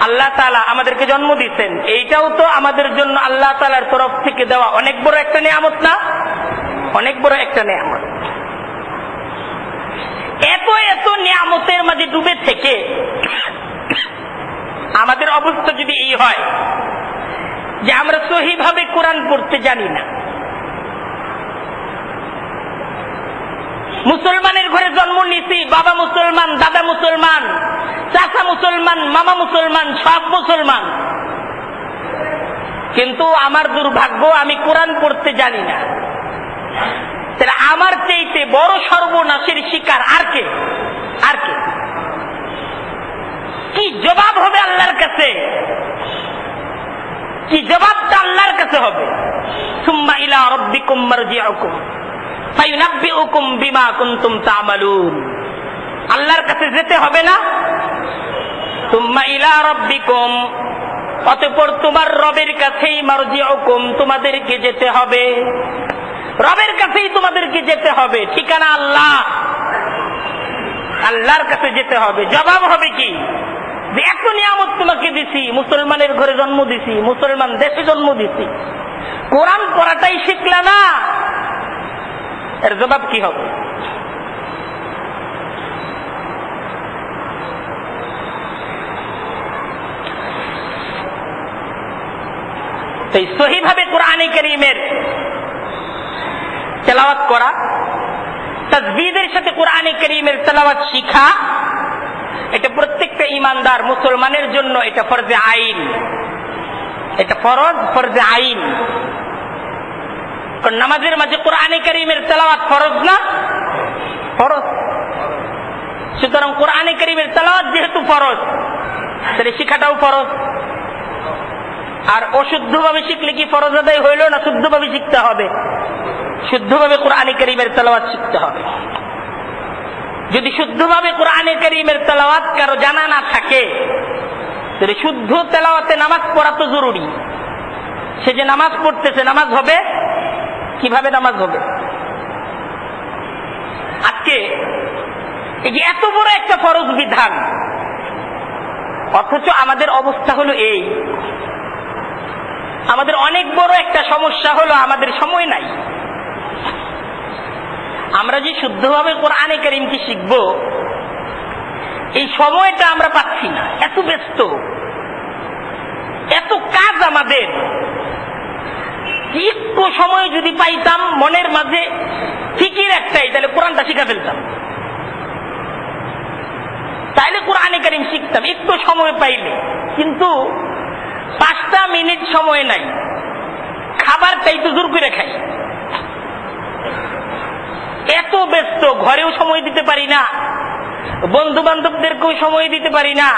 আল্লাহ তাআলা আমাদেরকে জন্ম দিচ্ছেন। এইটাও তো আমাদের জন্য আল্লাহ তাআলার তরফ থেকে দেওয়া অনেক বড় একটা নিয়ামত না? অনেক বড় একটা নিয়ামত। এত এত নিয়ামতের মাঝে ডুবে থেকে আমাদের অবস্থা যদি এই হয় যে আমরা সহিভাবে কোরআন পড়তে জানি না, মুসলমানের ঘরে জন্ম নিছি, বাবা মুসলমান, দাদা মুসলমান, চাচা মুসলমান, মামা মুসলমান, সব মুসলমান, কিন্তু আমার দুর্ভাগ্য আমি কোরআন পড়তে জানি না। তাহলে আমার চাইতে বড় সর্বনাশের শিকার আর কে? আর কে? কি জবাব হবে আল্লাহর কাছে? কি জবাবটা আল্লাহর কাছে হবে? সুম্মা ইলা রাব্বিকুম মারজিউকুম ফায়ুনাব্বিউকুম বিমা কুনতুম তা'মালুন। আল্লাহর কাছে যেতে হবে না? সুম্মা ইলা রাব্বিকুম, অতঃপর তোমার রবের কাছেই মারজিউকুম, তোমাদেরকে যেতে হবে। রবের কাছেই তোমাদেরকে যেতে হবে। ঠিকানা আল্লাহ, আল্লাহর কাছে যেতে হবে। জবাব হবে কি? যে এত নিয়ামত তোমাকে দিছি, মুসলমানের ঘরে জন্ম দিছি, মুসলমান দেশে জন্ম দিছি, কোরআন পড়াটাই শিখলা না, এর জবাব কি হবে? তাই সহিভাবে কোরআনে কারীমের তেলাওয়াত করা, তাজবিদের সাথে কোরআনে কারীমের তেলাওয়াত শিখা, এটা প্রত্যেকটা ঈমানদার মুসলমানের জন্য এটা ফরজে আইন, এটা ফরজে আইন। কারণ নামাজের মাঝে কোরআনে কারীমের তেলাওয়াত ফরজ না? ফরজ। সুতরাং কোরআনে কারীমের তেলাওয়াত যেহেতু ফরজ, তাহলে শিখাটাও ফরজ। আর অশুদ্ধভাবে শিখলে কি ফরজ আদায় হইল না? শুদ্ধভাবে শিখতে হবে, শুদ্ধভাবে কোরআনে কারীমের তেলাওয়াত শিখতে হবে। যদি শুদ্ধভাবে কোরআনে কারীমের তেলাওয়াত কারো জানা না থাকে, তাহলে শুদ্ধ তেলাওয়াতে নামাজ পড়া তো জরুরি। সে যে নামাজ পড়তেছে, নামাজ হবে কিভাবে? নামাজ হবে আজকে এই যে এত বড় একটা ফরজ বিধান, অথচ আমাদের অবস্থা হলো এই। আমাদের অনেক বড় একটা সমস্যা হলো আমাদের সময় নাই। আমরা যে শুদ্ধভাবে কোরআনে কারীমকে শিখব, এই সময়টা আমরা পাচ্ছি না। এত ব্যস্ত, এত কাজ আমাদের। একটু সময় যদি পাইতাম মনের মাঝে ফিকির একটাই, তাহলে কোরআনটা শিখা ফেলতাম, তাইলে কোরআনে কারীম শিখতাম একটু সময় পাইলে। কিন্তু 5টা মিনিট সময় নাই, খাবারটাই তো জোর করে খাই। এত ব্যস্ত, ঘরেও সময় দিতে পারি না, বন্ধু বান্ধবদেরকেও সময় দিতে পারি না,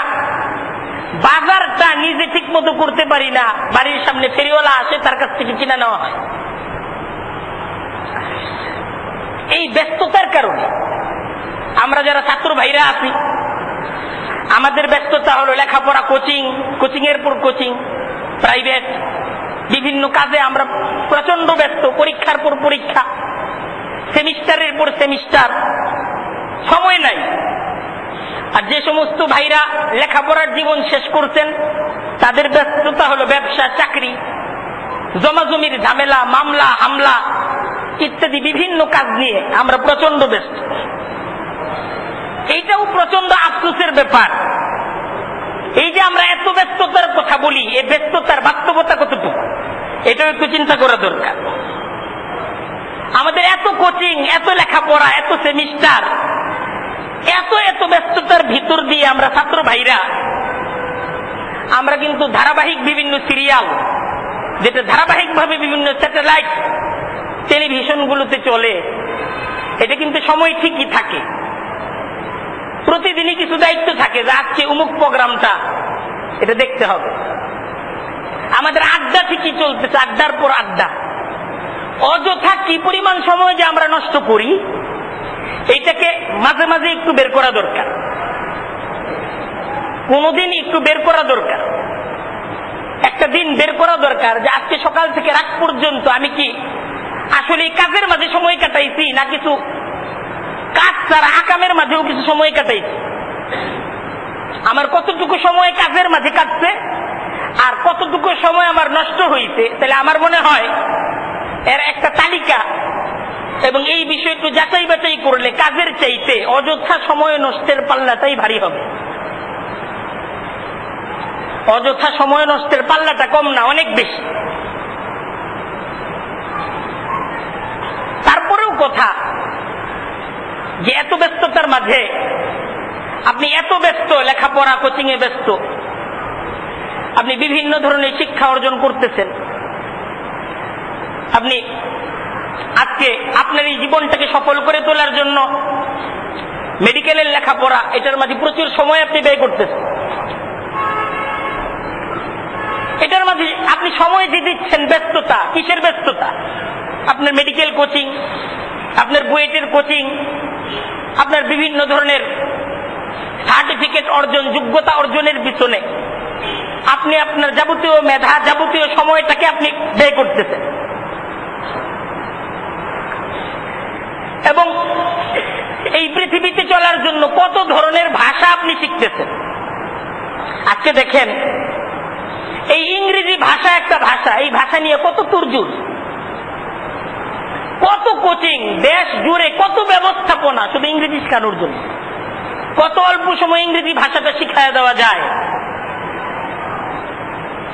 বাজারটা নিজে ঠিক মতো করতে পারি না। বাড়ির সামনে ফেরিওয়ালা আসে, তার কাছ থেকে কিনে নেওয়া হয়। এই ব্যস্ততার কারণে আমরা যারা ছাত্র ভাইরা আছি, আমাদের ব্যস্ততা হলো লেখাপড়া, কোচিং এর পর কোচিং, প্রাইভেট, বিভিন্ন কাজে আমরা প্রচন্ড ব্যস্ত। পরীক্ষার পর পরীক্ষা, সেমিস্টারের পর সেমিস্টার, সময় নাই। আর যে সমস্ত ভাইরা লেখাপড়ার জীবন শেষ করছেন, তাদের ব্যস্ততা হলো ব্যবসা, চাকরি, জমাজমির ঝামেলা, মামলা হামলা ইত্যাদি বিভিন্ন কাজ নিয়ে আমরা প্রচন্ড ব্যস্ত। এইটাও প্রচন্ড আফসোসের ব্যাপার। এই যে আমরা এত ব্যস্ততার কথা বলি, এই ব্যস্ততার বাস্তবতা কতটুকু, এটাও একটু চিন্তা করা দরকার। আমাদের এত কোচিং, এত লেখাপড়া, এত সেমিস্টার, এত ব্যস্ততার ভিতর দিয়ে আমরা ছাত্র ভাইরা, আমরা কিন্তু ধারাবাহিক বিভিন্ন সিরিয়াল, যেটা ধারাবাহিকভাবে বিভিন্ন স্যাটেলাইট টেলিভিশনগুলোতে চলে, এটা কিন্তু সময় ঠিকই থাকে। প্রতিদিনই কিছু দায়িত্ব থাকে যে আজকে অমুক প্রোগ্রামটা এটা দেখতে হবে। আমাদের আড্ডা ঠিকই চলতেছে, আড্ডার পর আড্ডা। অযথা কি পরিমাণ সময় যে আমরা নষ্ট করি, এইটাকে মাঝে মাঝে একটু বের করা দরকার, কোনদিন একটু বের করা দরকার। একটা দিন বের করা দরকার যে আজকে সকাল থেকে রাত পর্যন্ত আমি কি আসলে কাজের মাঝে সময় কাটাইছি, না কিছু কাজ ছাড়া আকামের মাঝেও কিছু সময় কাটাইছি। আমার কতটুকু সময় কাজের মাঝে কাটছে আর কতটুকু সময় আমার নষ্ট হয়েছে, তাহলে আমার মনে হয় এর একটা তালিকা এবং এই বিষয়টা যাচাই বাছাই করলে কাজের চাইতে অযথা সময় নষ্টের পাল্লাটাই ভারী হবে। অযথা সময় নষ্টের পাল্লাটা কম না, অনেক বেশি। তারপরেও কথা যে এত ব্যস্ততার মাঝে আপনি এত ব্যস্ত, লেখাপড়া কোচিং এ ব্যস্ত, আপনি বিভিন্ন ধরনের শিক্ষা অর্জন করতেছেন, আপনি আজকে আপনার এই জীবনটাকে সফল করে তোলার জন্য মেডিকেলের লেখাপড়া, এটার মাঝে প্রচুর সময় আপনি ব্যয় করতেছেন। আপনি সময় যে দিচ্ছেন, ব্যস্ততা, কিসের ব্যস্ততা? আপনার মেডিকেল কোচিং, আপনার বুয়েটের কোচিং, আপনার বিভিন্ন ধরনের সার্টিফিকেট অর্জন, যোগ্যতা অর্জনের পিছনে আপনি আপনার যাবতীয় মেধা, যাবতীয় সময়টাকে আপনি ব্যয় করতেছেন। এবং এই পৃথিবীতে চলার জন্য কত ধরনের ভাষা আপনি শিখতেছেন। আজকে দেখেন, এই ইংরেজি ভাষা একটা ভাষা, এই ভাষা নিয়ে কত তুরজুর, কত কোচিং, দেশ জুড়ে কত ব্যবস্থাপনা শুধু ইংরেজি শেখানোর জন্য। কত অল্প সময় ইংরেজি ভাষাটা শিখায় দেওয়া যায়।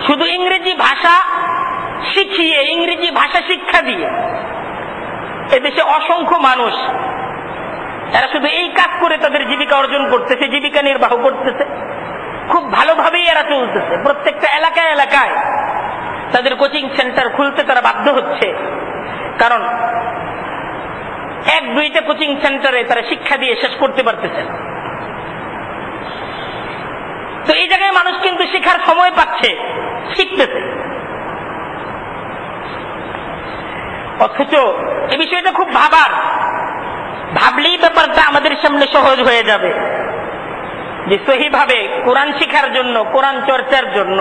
শুধু ইংরেজি ভাষা শিখিয়ে, ইংরেজি ভাষা শিক্ষা দিয়ে এদেশে অসংখ্য মানুষ, এরা শুধু এই কাজ করে তাদের জীবিকা অর্জন করতেছে, জীবিকা নির্বাহ করতেছে, খুব ভালোভাবেই এরা চলতেছে। প্রত্যেকটা এলাকায় এলাকায় তাদের কোচিং সেন্টার খুলতে তারা বাধ্য হচ্ছে, কারণ এক দুইটা কোচিং সেন্টারে তারা শিক্ষা দিয়ে শেষ করতে পারতেছে। তো এই জায়গায় মানুষ কিন্তু শেখার সময় পাচ্ছে, শিখতেছে। অথচ এই বিষয়টা খুব ভাবলেই ব্যাপারটা আমাদের সামনে সহজ হয়ে যাবে যে সহিভাবে কোরআন শিখার জন্য, কোরআন চর্চার জন্য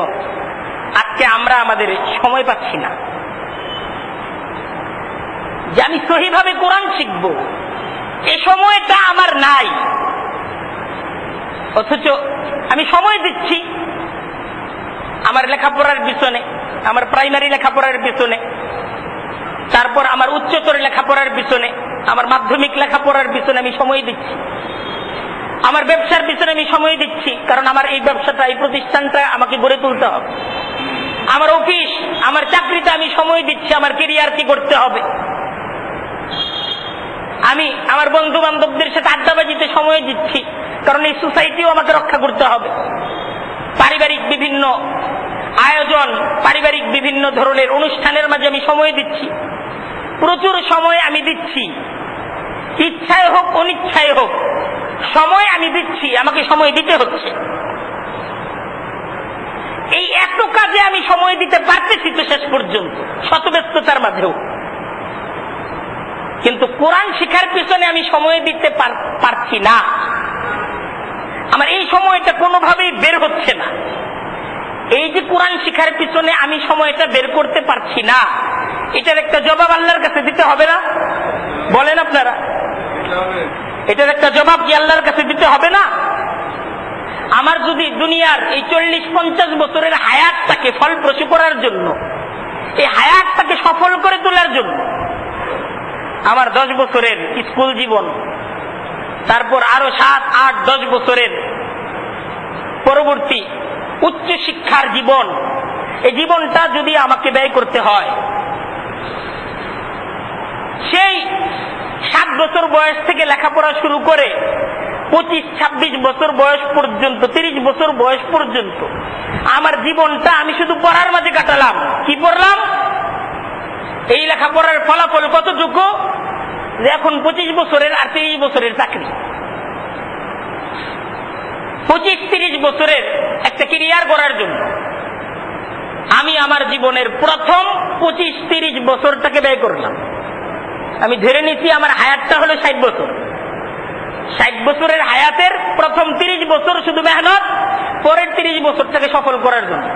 আজকে আমরা আমাদের সময় পাচ্ছি না। যে আমি সহিভাবে কোরআন শিখব, এই সময়টা আমার নাই। অথচ আমি সময় দিচ্ছি আমার লেখাপড়ার পিছনে, আমার প্রাইমারি লেখাপড়ার পিছনে, তারপর আমার উচ্চতর লেখাপড়ার পিছনে, আমার মাধ্যমিক লেখাপড়ার পিছনে আমি সময় দিচ্ছি, আমার ব্যবসার পিছনে আমি সময় দিচ্ছি, কারণ আমার এই ব্যবসাটা, এই প্রতিষ্ঠানটা আমাকে গড়ে তুলতে হবে। আমার অফিস, আমার চাকরিতে আমি সময় দিচ্ছি, আমার কেরিয়ারকে করতে হবে। আমি আমার বন্ধু বান্ধবদের সাথে আড্ডাবাজিতে সময় দিচ্ছি, কারণ এই সোসাইটিও আমাকে রক্ষা করতে হবে। পারিবারিক বিভিন্ন আয়োজন, পারিবারিক বিভিন্ন ধরনের অনুষ্ঠানের মাঝে আমি সময় দিচ্ছি, প্রচুর সময় আমি দিচ্ছি। ইচ্ছায় হোক অনিচ্ছায় হোক সময় আমি দিচ্ছি, আমাকে সময় দিতে হচ্ছে। এই এত কাজে আমি সময় দিতে পারতেছি তো শেষ পর্যন্ত, শত ব্যস্ততার মাঝেও। কিন্তু কোরআন শিখার পিছনে আমি সময় দিতে পারছি না। আমার এই সময়টা কোনোভাবেই বের হচ্ছে না। এই যে কোরআন শিখার পিছনে আমি সময়টা বের করতে পারছি না, এটার একটা জবাব আল্লাহর কাছে দিতে হবে না? বলেন আপনারা, এটার একটা জবাব কি আল্লাহর কাছে দিতে হবে না? আমার যদি দুনিয়ার এই 40-50 বছরের হায়াতটাকে ফলপ্রসূ করার জন্য, এই হায়াতটাকে সফল করে তোলার জন্য, আমার 10 বছরের স্কুল জীবন, তারপর আরো 7, 8, 10 বছরের পরবর্তী উচ্চ শিক্ষার জীবন, এই জীবনটা যদি আমাকে ব্যয় করতে হয়, সেই 7 বছর বয়স থেকে লেখাপড়া শুরু করে 25-26 বছর বয়স পর্যন্ত, 30 বছর বয়স পর্যন্ত আমার জীবনটা আমি শুধু পড়ার মাঝে কাটালাম। কি পড়লাম? এই লেখাপড়ার ফলাফল কতটুকু? যে এখন 25 বছরের আর 30 বছরের চাকরি, 25-30 বছরের একটা ক্যারিয়ার করার জন্য আমি আমার জীবনের প্রথম 25-30 বছরটাকে ব্যয় করলাম। আমি ধরে নিচ্ছি আমার হায়াতটা হলো 60 বছর। 60 বছরের হায়াতের প্রথম 30 বছর শুধু মেহনত, পরের 30 বছরটাকে সফল করার জন্য।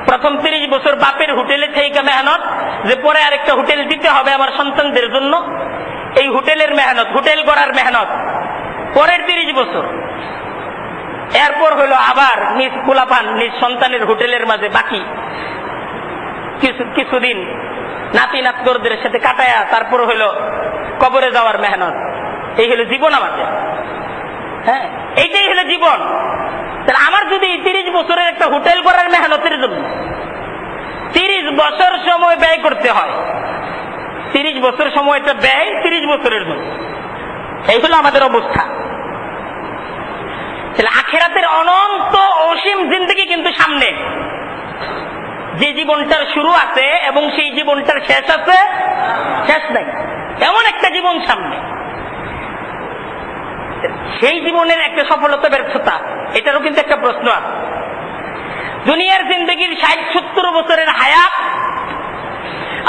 প্রথম 30 বছর বাপের হোটেলে থেকে মেহনত, যে পরে আরেকটা হোটেল দিতে হবে আমার সন্তানদের জন্য, এই হোটেলের মেহনত, হোটেল করার মেহনত পরের 30 বছর। এরপর হলো আবার নিজ পোলাপান, নিজ সন্তানের হোটেলের মাঝে বাকি কিছুদিন নাতি নাতগরদের সাথে কাটায়া তারপর হলো কবরে যাওয়ার মেহনত। এই হলো জীবন আমাদের। হ্যাঁ, এইটাই হলো জীবন। তাহলে আমার যদি 30 বছরের একটা হোটেল করার মেহনতের জন্য 30 বছর সময় ব্যয় করতে হয়, 30 বছর সময়টা ব্যয় 30 বছরের জন্য, এই হলো আমাদের অবস্থা। তাহলে আখিরাতের অনন্ত অসীম জিন্দেগি কিন্তু সামনে। যে জীবনটার শুরু আছে এবং সেই জীবনটার শেষ আছে, শেষ নাই, এমন একটা জীবন সামনে। সেই জীবনের একটা সফলতা ব্যর্থতা, এটারও কিন্তু একটা প্রশ্ন আছে। দুনিয়ার জিন্দগির 60-70 বছরের হায়াত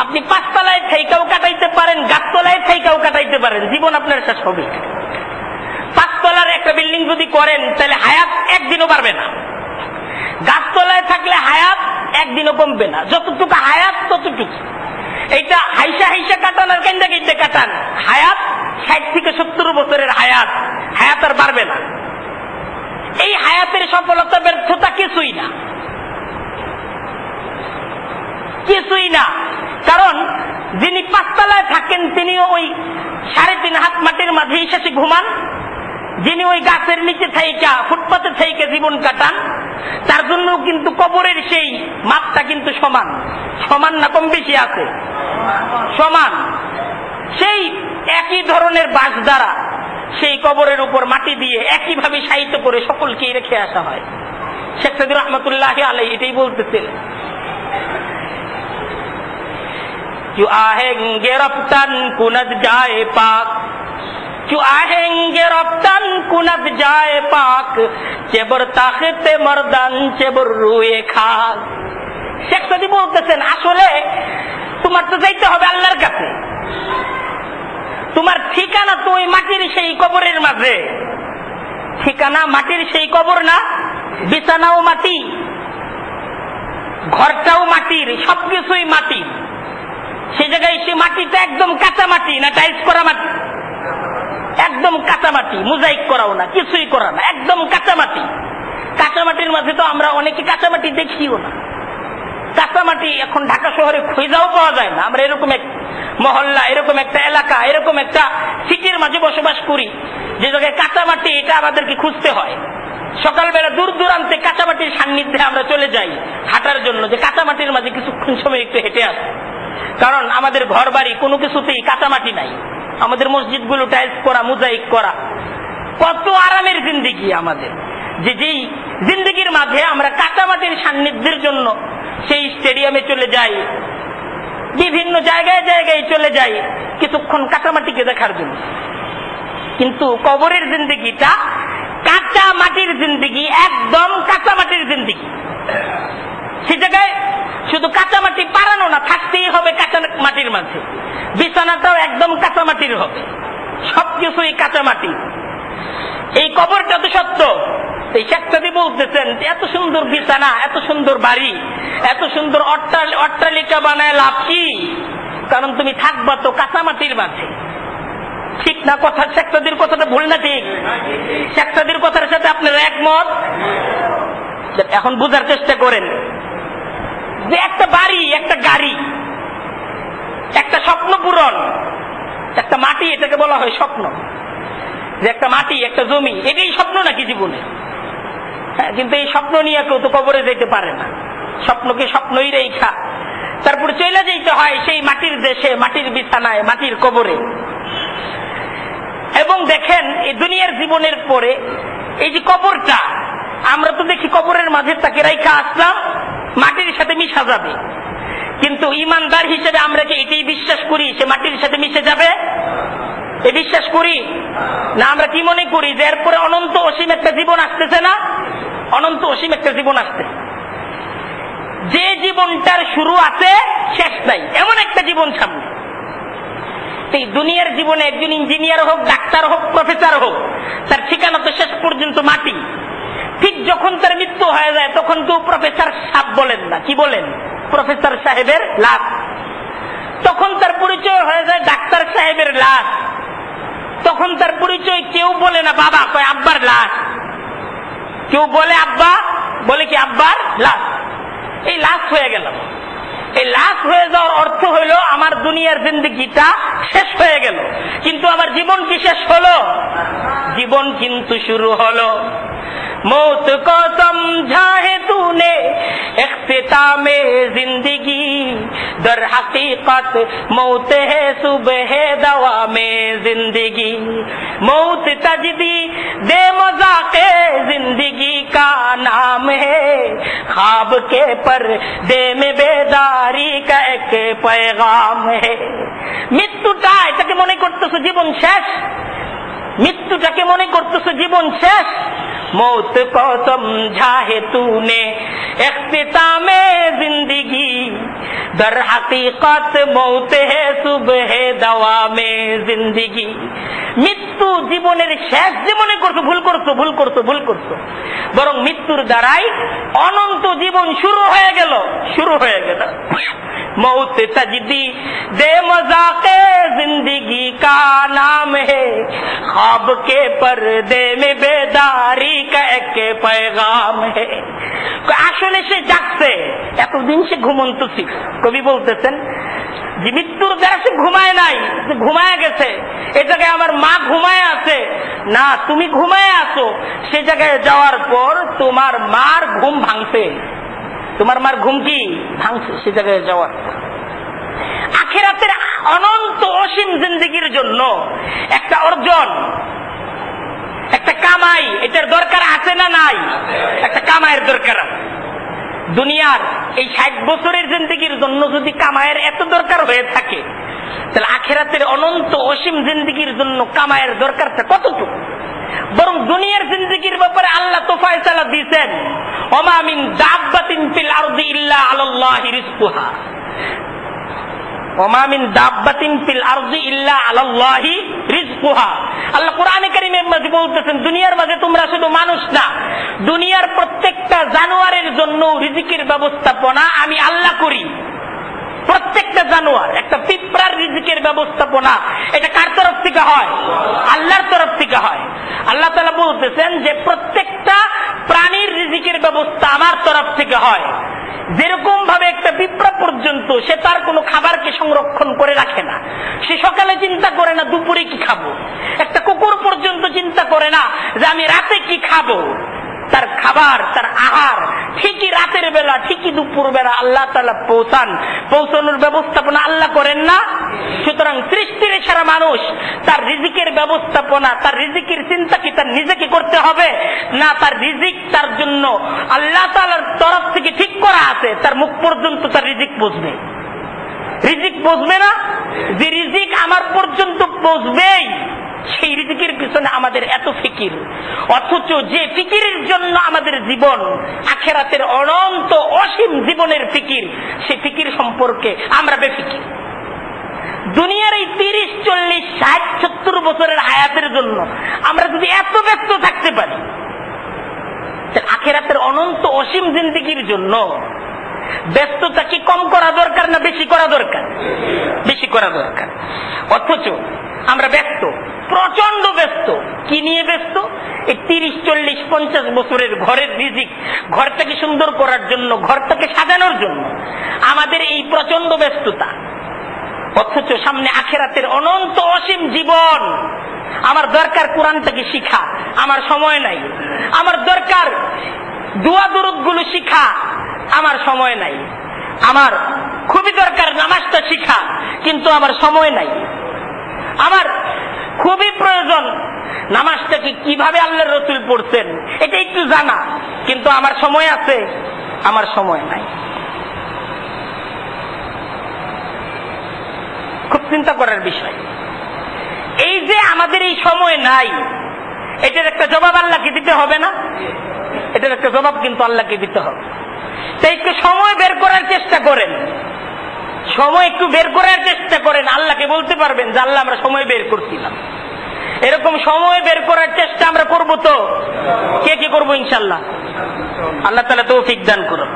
আপনি 5 তলায় থাইকাও কাটাইতে পারেন, গাছতলায় থাইকাও কাটাইতে পারেন, জীবন আপনার শেষ হবে। 5 তলার একটা বিল্ডিং যদি করেন তাহলে হায়াত একদিনও পারবে না। গাছতলায় থাকলে হায়াত একদিনও কমবে না, যতটুকু হায়াত ততটুকু। এইটা হাইসা হাইসা কাটান আর কেন্দা কেন্দে কাটান, হায়াত 60-70 বছরের হায়াত, হায়াত আর বাড়বে না। এই হায়াতের সফলতা ব্যর্থতা কিছুই না, কিছুই না। কারণ যিনি 5 তলায় থাকেন তিনিও ওই 3.5 হাত মাটির মাঝেই শেষে ঘুমান, যিনি ওই গাছের নিচে থাইকা ফুটপাতে থাইকা জীবন কাটান তার জন্য কিন্তু কবরের সেই মাপটা কিন্তু সমান। সমান না কম বেশি আছে? সমান। সেই একই ধরনের বাঁশ দ্বারা সেই কবরের উপর মাটি দিয়ে একইভাবে শায়িত করে সকলকেই রেখে আসা হয়। শেখ সাদী রহমতুল্লাহ আলাইহি এটাই বলতেছিলেন, क्यों आहेंगे रफ्तान कुनत जाए पाक, क्यों आहेंगे रफ्तान कुनत जाए पाक, चेबर ताकते मर्दान चेबर रुए खाक। শেখ সাদী বলতেছেন আসলে তোমার তো যাইতে হবে আল্লাহর কাছে, তোমার ঠিকানা তো ওই মাটির সেই কবরের মাঝে। ঠিকানা মাটির সেই কবর না, বিছানাও মাটি, ঘরটাও মাটির, সবকিছুই মাটির। সে জায়গায় সে মাটিটা একদম কাঁচা মাটি না টাইলস করা মাটি? একদম কাঁচা মাটি, মোজাইক করাও না, কিছুই করা না, একদম কাঁচা মাটি। কাঁচা মাটির মাঝে তো আমরা অনেকে কাঁচা মাটি দেখিও না। কাঁচা মাটি এখন ঢাকা শহরে খুঁজেও পাওয়া যায় না। আমরা এরকম এক মহল্লা, এরকম একটা এলাকা, এরকম একটা সিটির মাঝে বসবাস করি যে জায়গায় কাঁচা মাটি, এটা আমাদেরকে খুঁজতে হয়। সকালবেলা দূর দূরান্তে কাঁচা মাটির সান্নিধ্যে আমরা চলে যাই হাঁটার জন্য, যে কাঁচা মাটির মাঝে কিছুক্ষণ সময় একটু হেঁটে আসি। কারণ আমাদের ঘর বাড়ি কোনো কিছুতেই কাঁচা মাটি নাই, আমাদের মসজিদগুলো টাইলস করা, মোজাইক করা। কত আরামের জিন্দিগি আমাদের, যে যেই জিন্দিগির মাঝে আমরা কাঁচা মাটির সান্নিধ্যের জন্য সেই স্টেডিয়ামে চলে যাই, বিভিন্ন জায়গায় জায়গায় চলে যাই কিছুক্ষণ কাঁচামাটিকে দেখার জন্য। কিন্তু কবরের জিন্দিগিটা কাঁচা মাটির জিন্দিগি, একদম কাঁচা মাটির জিন্দিগি। সে জায়গায় শুধু কাঁচা মাটি পারানো না, থাকতেই হবে কাঁচা মাটির মাঝে। বিছানাটাও একদম কাঁচা মাটির হবে, সবকিছুই কাঁচা মাটি। এই কবরটা তো সত্য। এই শেখ সাদী বলতেছেন এত সুন্দর বিছানা, এত সুন্দর বাড়ি, এত সুন্দর অট্টালিকা বানায় লাভ কি? কারণ তুমি থাকবা তো কাঁচা মাটির মাঝে। ঠিক না কথা? শেখ সাদীর কথাটা ভুল না ঠিক? শেখ সাদীর কথার সাথে আপনারা একমত? এখন বুঝার চেষ্টা করেন যে একটা বাড়ি, একটা গাড়ি, একটা স্বপ্ন পূরণ, একটা মাটি, এটাকে বলা হয় স্বপ্ন। যে একটা মাটি, একটা জমি, এটাই স্বপ্ন নাকি জীবনে? কিন্তু এই স্বপ্ন নিয়ে কেউ তো কবরে যেতে পারে না। স্বপ্নকে স্বপ্নই রেখা তারপরে চলে যেতে হয় সেই মাটির দেশে, মাটির বিছানায়, মাটির কবরে। এবং দেখেন এই দুনিয়ার জীবনের পরে এই যে কবরটা, আমরা তো দেখি কবরের মাঝে তাকে রেখা আসলাম, মাটির সাথে মিশা যাবে। কিন্তু ইমানদার হিসেবে আমরা কি এটাই বিশ্বাস করি সে মাটির সাথে মিশে যাবে? এ বিশ্বাস করি না? আমরা কি মনে করি যে এরপরে অনন্ত অসীম একটা জীবন আসতেছে না? অনন্ত অসীম একটা জীবন আসতেছে, যে জীবনটার শুরু আছে শেষ নাই, এমন একটা জীবন সামনে। এই দুনিয়ার জীবনে একজন ইঞ্জিনিয়ার হোক, ডাক্তার হোক, প্রফেসর হোক, তার ঠিকানা তো শেষ পর্যন্ত মাটি। ঠিক যখন তার মৃত্যু হয়ে যায় তখন কেউ প্রফেসর সাহেব বলেন না, কি বলেন? প্রফেসর সাহেবের লাশ। তখন তার পরিচয় হয়ে যায় ডাক্তার সাহেবের লাশ। তখন তার পরিচয় কেউ বলে না বাবা, কয় আব্বার লাশ। কেউ বলে আব্বা, বলে কি আব্বার লাশ। এই লাশ হয়ে গেল। এই লাশ হয়ে যাওয়ার অর্থ হইল আমার দুনিয়ার জিন্দেগিটা শেষ হয়ে গেল। কিন্তু আমার জীবন কি শেষ হলো? জীবন কিন্তু শুরু হলো। मौत को समझा है तूने इख्तितामे जिंदगी, दर हकीकत मौत है सुबह दवा में जिंदगी, मौत तजदी दे मजाके जिंदगी का नाम है, ख्वाब के पर्दे में बेदारी का एक पैगाम है। মৃত্যুটা এটাকে মনে করতেছো জীবন শেষ, মৃত্যুটাকে মনে করতেছো জীবন শেষ, मौत को समझा है तूने इख्तितामे जिंदगी, दर हकीकत मौत है सुबह दवा में जिंदगी। মৃত্যু জীবনের শেষ জীবনে করছো, ভুল করছো, ভুল করছো, ভুল করছো, বরং মৃত্যুর দ্বারাই অনন্ত জীবন শুরু হয়ে গেল, শুরু হয়ে গেল। मौत तजदी दे मजाके जिंदगी का नाम है, ख्वाब के पर्दे में बेदारी का एक पैगाम है। আসলে সে জাগছে, এতদিন সে ঘুমন্ত ছিল। কবি বলতেছেন যে মৃত্যুর দ্বারা সে ঘুমায় নাই, ঘুমায় গেছে। এ জায়গায় আমার মা ঘুমায় আছে না, তুমি ঘুমায় আছো। সে জায়গায় যাওয়ার পর তোমার মার ঘুম ভাঙছে, তোমার মার ঘুম কি ভাঙছে সে জায়গায় যাওয়ার পর। আখিরাতের অনন্ত অসীম জিন্দেগির জন্য একটা অর্জন, একটা কামাই, এটার দরকার আছে না নাই? একটা কামাইয়ের দরকার আছে। দুনিয়ার এই 60 বছরের জিন্দেগির জন্য যদি কামাইয়ের এত দরকার হয়ে থাকে, তাহলে আখিরাতের অনন্ত অসীম জিন্দেগির জন্য কামাইয়ের দরকারটা কতটুকু? বরং দুনিয়ার জিন্দেগির ব্যাপারে আল্লাহ তো ফয়সালা দিয়েছেন, ওমা মিন দাব্বাতিন ফিল আরদি ইল্লা আলাল্লাহি রিজকুহা, ওমা মিন দাব্বাতিন ফিল আরদি ইল্লা আলাল্লাহি রিজকুহা। আল্লাহ কোরআনে কারীমের মাঝে বলতেছেন, দুনিয়ার মাঝে তোমরা শুধু মানুষ না, দুনিয়ার প্রত্যেকটা জানোয়ারের জন্য রিজিকের ব্যবস্থাপনা আমি আল্লাহ করি। প্রত্যেকটা জানোয়ার, একটা পিঁপড়ার রিজিকের ব্যবস্থাপনা এটা কার তরফ থেকে হয়? আল্লাহর তরফ থেকে হয়। আল্লাহ তাআলা বলতেছেন যে প্রত্যেকটা প্রাণীর রিজিকের ব্যবস্থা আমার তরফ থেকে হয়। যেরকম ভাবে একটা পিঁপড়া পর্যন্ত সে তার কোনো খাবারকে সংরক্ষণ করে রাখে না, সে সকালে চিন্তা করে না দুপুরে কি খাবো। একটা কুকুর পর্যন্ত চিন্তা করে না যে আমি রাতে কি খাবো। তার খাবার, তার আহার ঠিকই রাতের বেলা, ঠিকই দুপুর বেলা আল্লাহ তাআলা পৌঁছানোর ব্যবস্থাপনা আল্লাহ করেন না? সুতরাং সৃষ্টির সারা মানুষ তার রিজিকের ব্যবস্থাপনা, তার রিজিকের চিন্তা কি তার নিজেকে করতে হবে না? তার রিজিক তার জন্য আল্লাহ তাআলার তরফ থেকে ঠিক করা আছে, তার মুখ পর্যন্ত তার রিজিক পৌঁছবে। রিজিক পৌঁছবে না? যে রিজিক আমার পর্যন্ত পৌঁছবেই, সেই রিজিকের পিছনে আমাদের এত ফিকির, অথচ যে ফিকিরের জন্য আমাদের জীবন, আখিরাতের অনন্ত অসীম জীবনের ফিকির, সেই ফিকির সম্পর্কে আমরা বেফিকির। দুনিয়ার এই 30, 40, 60, 70 বছরের হায়াতের জন্য আমরা যদি এত ব্যস্ত থাকতে পারি, আখিরাতের অনন্ত অসীম জিন্দেগির জন্য ব্যস্ততা কি কম করা দরকার না বেশি করা দরকার? বেশি করা দরকার। অথচ আমরা ব্যস্ত, প্রচন্ড ব্যস্ত। কি নিয়ে ব্যস্ত? এই 30, 40, 50 বছরের ঘরের রিজিক, ঘরটাকে সুন্দর করার জন্য, ঘরটাকে সাজানোর জন্য আমাদের এই প্রচন্ড ব্যস্ততা। অথচ সামনে আখিরাতের অনন্ত অসীম জীবন। আমার দরকার কোরআনটাকে শিখা, আমার সময় নাই। আমার দরকার দোয়া দরুদ গুলো শিখা, আমার সময় নাই। আমার খুবই দরকার নামাজটা শিখা, কিন্তু আমার সময় নাই। আমার খুবই প্রয়োজন নামাজটাকে কিভাবে আল্লাহর রাসূল পড়ছেন এটা একটু জানা, কিন্তু আমার সময় আছে, আমার সময় নাই। খুব চিন্তা করার বিষয়। এই যে আমাদের এই সময় নাই, এটার একটা জবাব আল্লাহকে দিতে হবে না? এটার একটা জবাব কিন্তু আল্লাহকে দিতে হবে। তাই একটু সময় বের করার চেষ্টা করেন, সময় একটু বের করার চেষ্টা করেন। আল্লাহকে বলতে পারবেন যে আল্লাহ আমরা সময় বের করছিলাম। এরকম সময় বের করার চেষ্টা আমরা করব তো? কে কে করবো ইনশাল্লাহ? আল্লাহ তাআলা তৌফিক দান করুন।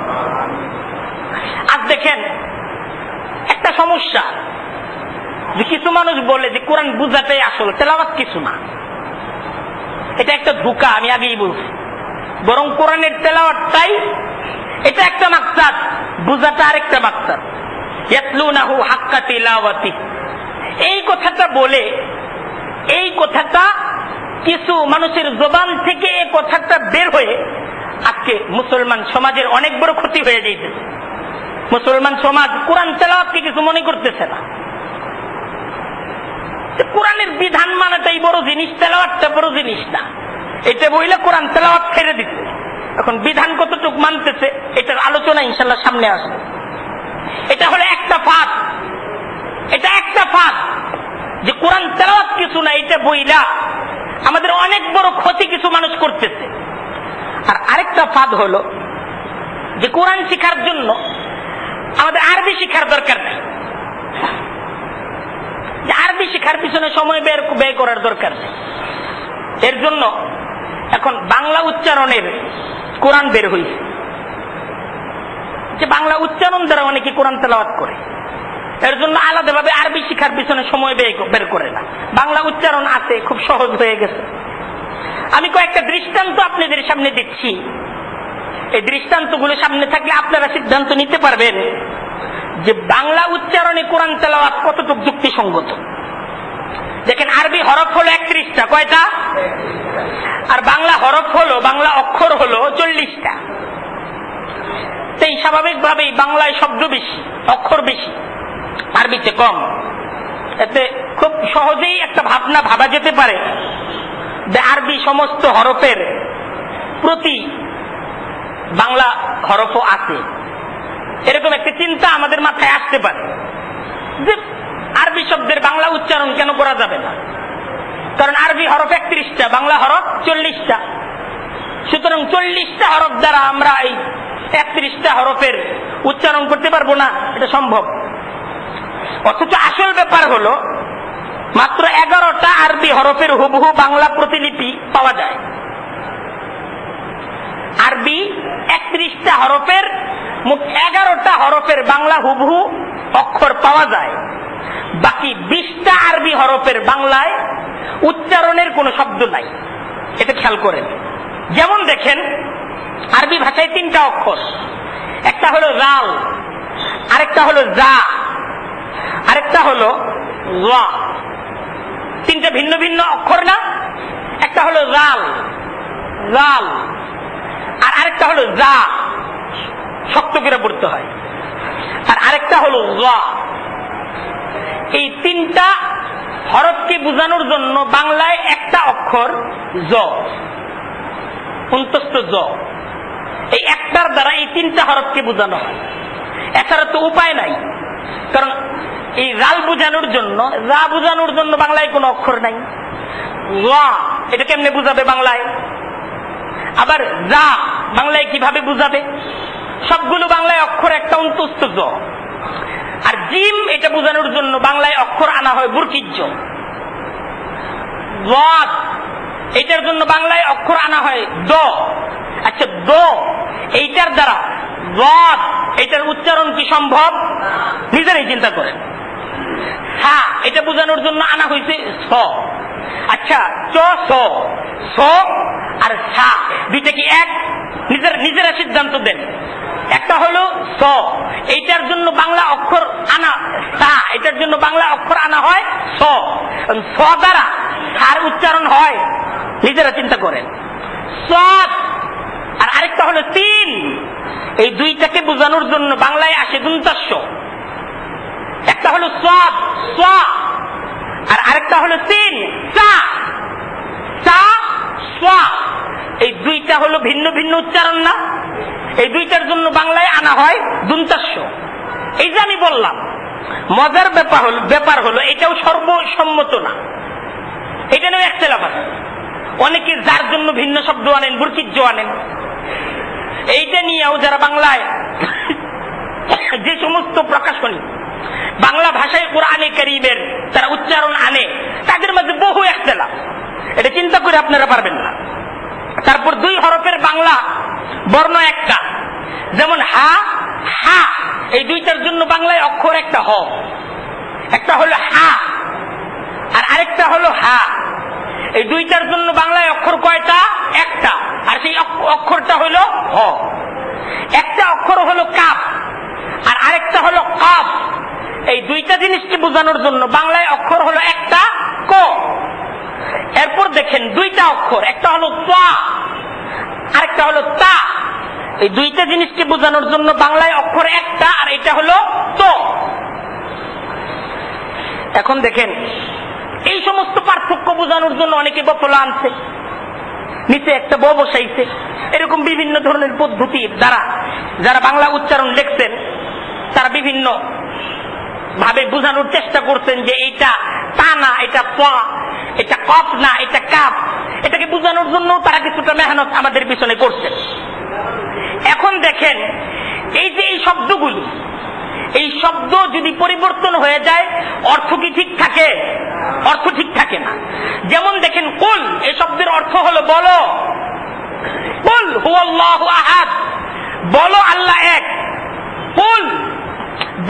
আজ দেখেন একটা সমস্যা, যে কিছু মানুষ বলে যে কোরআন বুঝাটাই আসল, তেলাওয়াত কিছু না। এটা একটা ধোঁকা, আমি আগেই বলছি। বরং কোরআনের তেলাওয়াতটাই এটা একটা মাকসাদ, বুঝাটা আরেকটা মাকসাদ। ইয়াতলুনাহু হাক্কা তিলাওয়াতি, এই কথাটা বলে, এই কথাটা কিছু মানুষের জবান থেকে এই কথাটা বের হয়ে আজকে মুসলমান সমাজের অনেক বড় ক্ষতি হয়ে যাইতেছে। মুসলমান সমাজ কোরআন তেলাওয়াতকে কিছু মনে করতেছে না। কোরআনের বিধান মানাটাই বড় জিনিস, তেলাওয়াতটা বড় জিনিস না। এটা বইলে কোরআন তেলাওয়াত ছেড়ে দিচ্ছে। এখন বিধান কতটুকু মানতেছে এটার আলোচনা ইনশাল্লাহ সামনে আসবে। এটা হলো একটা ফাঁদ, এটা একটা ফাঁদ যে কোরআন তেলাওয়াত কিছু না, এটা বইলা আমাদের অনেক বড় ক্ষতি কিছু মানুষ করতেছে। আর আরেকটা ফাঁদ হলো যে কোরআন শিখার জন্য আমাদের আরবি শিখার দরকার নেই, যে আরবি শিখার পিছনে সময় ব্যয় করার দরকার নেই। এর জন্য এখন বাংলা উচ্চারণের কোরআন বের হয়েছে, যে বাংলা উচ্চারণ দ্বারা অনেকে কোরআন তেলাওয়াত করে। এর জন্য আলাদাভাবে আরবি শিখার পিছনে সময় বের করে না, বাংলা উচ্চারণ আছে, খুব সহজ হয়ে গেছে। আমি কয়েকটা দৃষ্টান্ত আপনাদের সামনে দিচ্ছি, এই দৃষ্টান্তগুলো সামনে থাকলে আপনারা সিদ্ধান্ত নিতে পারবেন যে বাংলা উচ্চারণে কোরআন তেলাওয়াত কতটুকু যুক্তিসঙ্গত। দেখেন, আরবি হরফ হলো 31টা, কয়টা? আর বাংলা হরফ হলো, বাংলা অক্ষর হলো 40টা। তাই স্বাভাবিকভাবেই বাংলায় শব্দ বেশি, অক্ষর বেশি, আরবিতে কম। এতে খুব সহজেই একটা ভাবনা ভাবা যেতে পারে যে আরবি সমস্ত হরফের প্রতি বাংলা হরফও আছে, এরকম একটা চিন্তা আমাদের মাথায় আসতে পারে যে আরবি শব্দের বাংলা উচ্চারণ কেন করা যাবে না, কারণ আরবি হরফ 31টা, বাংলা হরফ 40টা। সুতরাং 40টা হরফ দ্বারা আমরা এই 31টা হরফের উচ্চারণ করতে পারবো না, এটা সম্ভব। অথচ আসল ব্যাপার হলো মাত্র 11টা আরবি হরফের হুবহু বাংলা প্রতিলিপি পাওয়া যায়। আরবি 31টা হরফের মোট 11টা হরফের বাংলা হুবহু অক্ষর পাওয়া যায়, বাকি 20টা আরবি হরফের বাংলায় উচ্চারণের কোনো শব্দ নাই। এটা খেয়াল করেন। যেমন দেখেন, আরবি ভাষায় 3টা অক্ষর, একটা হলো রাল, আরেকটা হলো জা, আরেকটা হলো ওয়া। 3টা ভিন্ন ভিন্ন অক্ষর না? একটা হলো রাল, রাল, আর আরেকটা হলো জা, শক্ত করে পড়তে হয়, আর আরেকটা হলো ওয়া। এই 3টা হরফকে বোঝানোর জন্য বাংলায় একটা অক্ষর জ, অন্তস্থ জ, এই একটার দ্বারা এই 3টা হরফকে বোঝানো হয়। এছাড়া তো উপায় নাই, কারণ এই রাল বোঝানোর জন্য, রা বোঝানোর জন্য বাংলায় কোনো অক্ষর নাই। ওয়া এটা কেমনে বুঝাবে বাংলায়? আবার জা বাংলায় কিভাবে বুঝাবে? সবগুলো বাংলায় অক্ষর একটা অন্তস্থ জ। আর জিম এটা বোঝানোর জন্য বাংলায় অক্ষর আনা হয় বুরকিজ। ওয়াদ এটার জন্য বাংলায় অক্ষর আনা হয় দ। আচ্ছা, দ এইটার দ্বারা ওয়াদ এটার উচ্চারণ কি সম্ভব? নিজেরাই চিন্তা করেন। সা এটা বোঝানোর জন্য আনা হয়েছে স। আচ্ছা, চ স, স আর সা দুইটা কি এক? নিজেরা সিদ্ধান্ত দেন। একটা হলো স, এইটার জন্য বাংলা অক্ষর আনা সা, এটার জন্য বাংলা অক্ষর আনা হয় স। স দ্বারা সার উচ্চারণ হয়, নিজেরা চিন্তা করেন। সৎ আর আরেকটা হলো তিন, এই দুইটাকে বোঝানোর জন্য বাংলায় আসে দন্তাস্য। একটা হলো সৎ স, আর আরেকটা হলো তিন সা, সা স। এই দুইটা হলো ভিন্ন ভিন্ন উচ্চারণ না? এই দুইটার জন্য বাংলায় আনা হয় দন্তাস্য। এই যে আমি বললাম, মজার ব্যাপার হলো এটাও সর্বসম্মত না, এটা নিয়েও একতলাফ আছে। অনেকে যার জন্য ভিন্ন শব্দ আনেন, বুরকিজ আনেন। এইটা নিয়েও যারা বাংলায় যে সমস্ত প্রকাশনী বাংলা ভাষায় কোরআনে কারীমের তারা উচ্চারণ আনে, তাদের মধ্যে বহু একতলাফ, এটা চিন্তা করে আপনারা পারবেন না। তারপর দুই হরফের বাংলা বর্ণ একটা, যেমন হা হা, এই দুইটার জন্য বাংলায় অক্ষর একটা হ, একটা হলো হা আর আরেকটা হলো হা। এই দুইটার জন্য বাংলায় অক্ষর কয়টা? একটা, আর সেই অক্ষরটা হলো হ। একটা অক্ষর হলো কাফ আর আরেকটা হলো কাফ। এই দুইটা জিনিসকে বোঝানোর জন্য বাংলায় অক্ষর হলো একটা ক। এরপর দেখেন দুইটা অক্ষর, একটা হলো তা আরেকটা হলো তা। এই দুইটা জিনিসকে বোঝানোর জন্য বাংলায় অক্ষর একটা, আর এটা হলো তো। এখন দেখেন, এই সমস্ত পার্থক্য বোঝানোর জন্য অনেকে বফলা আনছে, নিচে একটা ব বসাইছে। এরকম বিভিন্ন ধরনের পদ্ধতির দ্বারা যারা বাংলা উচ্চারণ লিখছেন তারা বিভিন্ন ভাবে বোঝানোর চেষ্টা করছেন যে এইটা তা না, এটা প, এটা কফ না, এটা কাফ। এটাকে বোঝানোর জন্য তারা কিছুটা মেহনত আমাদের পিছনে করছেন। এখন দেখেন এই যে এই শব্দগুলো, এই শব্দ যদি পরিবর্তন হয়ে যায় অর্থ কি ঠিক থাকে? অর্থ ঠিক থাকে না। যেমন দেখেন কুল, এই শব্দের অর্থ হলো বলো। কুল হুয়াল্লাহু আহাদ, বলো আল্লাহ এক। কুল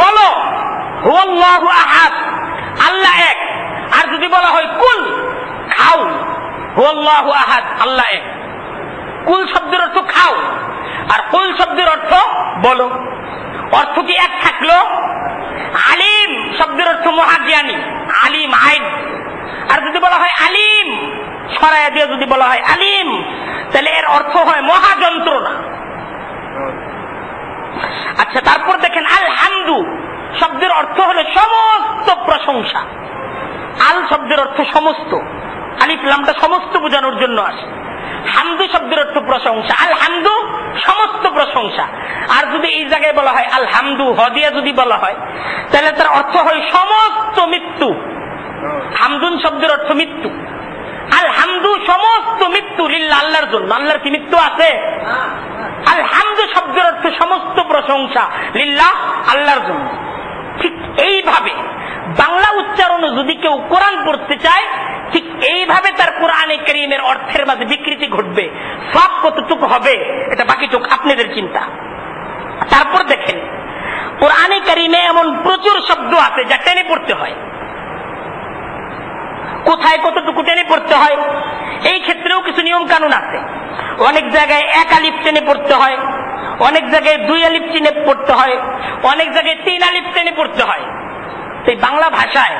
বলো হুয়াল্লাহু আহাদ, আল্লাহ এক। আর যদি বলা হয় কুল খাও, হুয়াল্লাহু আহাদ, আল্লাহ এক। কুল শব্দের অর্থ খাও, আর কুল শব্দের অর্থ বলো। অর্থ কি এক থাকলো? আলিম শব্দের অর্থ মহাজ্ঞানী, আলিম আইন। আর যদি বলা হয় আলিম, সরাইয়া দিয়ে যদি বলা হয় আলিম, তাহলে এর অর্থ হয় মহাযন্ত্রণা। আচ্ছা, তারপর দেখেন আলহামদু শব্দের অর্থ হলো সমস্ত প্রশংসা। আল শব্দের অর্থ সমস্ত, আলিফ লামটা সমস্ত বোঝানোর জন্য আসে। হামদু শব্দের অর্থ প্রশংসা, আলহামদু সমস্ত প্রশংসা। আর যদি এই জায়গায় বলা হয় আলহামদু হদিয়া যদি বলা হয়, তাহলে তার অর্থ হয় সমস্ত মৃত্যু। হামদুন শব্দের অর্থ মৃত্যু, আলহামদু সমস্ত মৃত্যু লিল্লাহ, আল্লাহর জন্য। আল্লাহর কি মৃত্যু আছে? আলহামদু শব্দের অর্থ সমস্ত প্রশংসা লিল্লাহ, আল্লাহর জন্য। ঠিক এইভাবে বাংলা উচ্চারণ যদি কেউ কোরআন পড়তে চায়, ঠিক এইভাবে তার কোরআনে কারীমের অর্থের মাঝে বিকৃতি ঘটবে। সব কতটুকু হবে এটা বাকিটুকু আপনাদের চিন্তা। তারপর দেখেন কোরআনে কারীমে এমন প্রচুর শব্দ আছে যা টেনে পড়তে হয়। কোথায় কতটুকু টেনে পড়তে হয় এই ক্ষেত্রেও কিছু নিয়ম কানুন আছে। অনেক জায়গায় এক আলিফ টেনে পড়তে হয়, অনেক জায়গায় দুই আলিফ টেনে পড়তে হয়, অনেক জায়গায় তিন আলিফ টেনে পড়তে হয়। এই বাংলা ভাষায়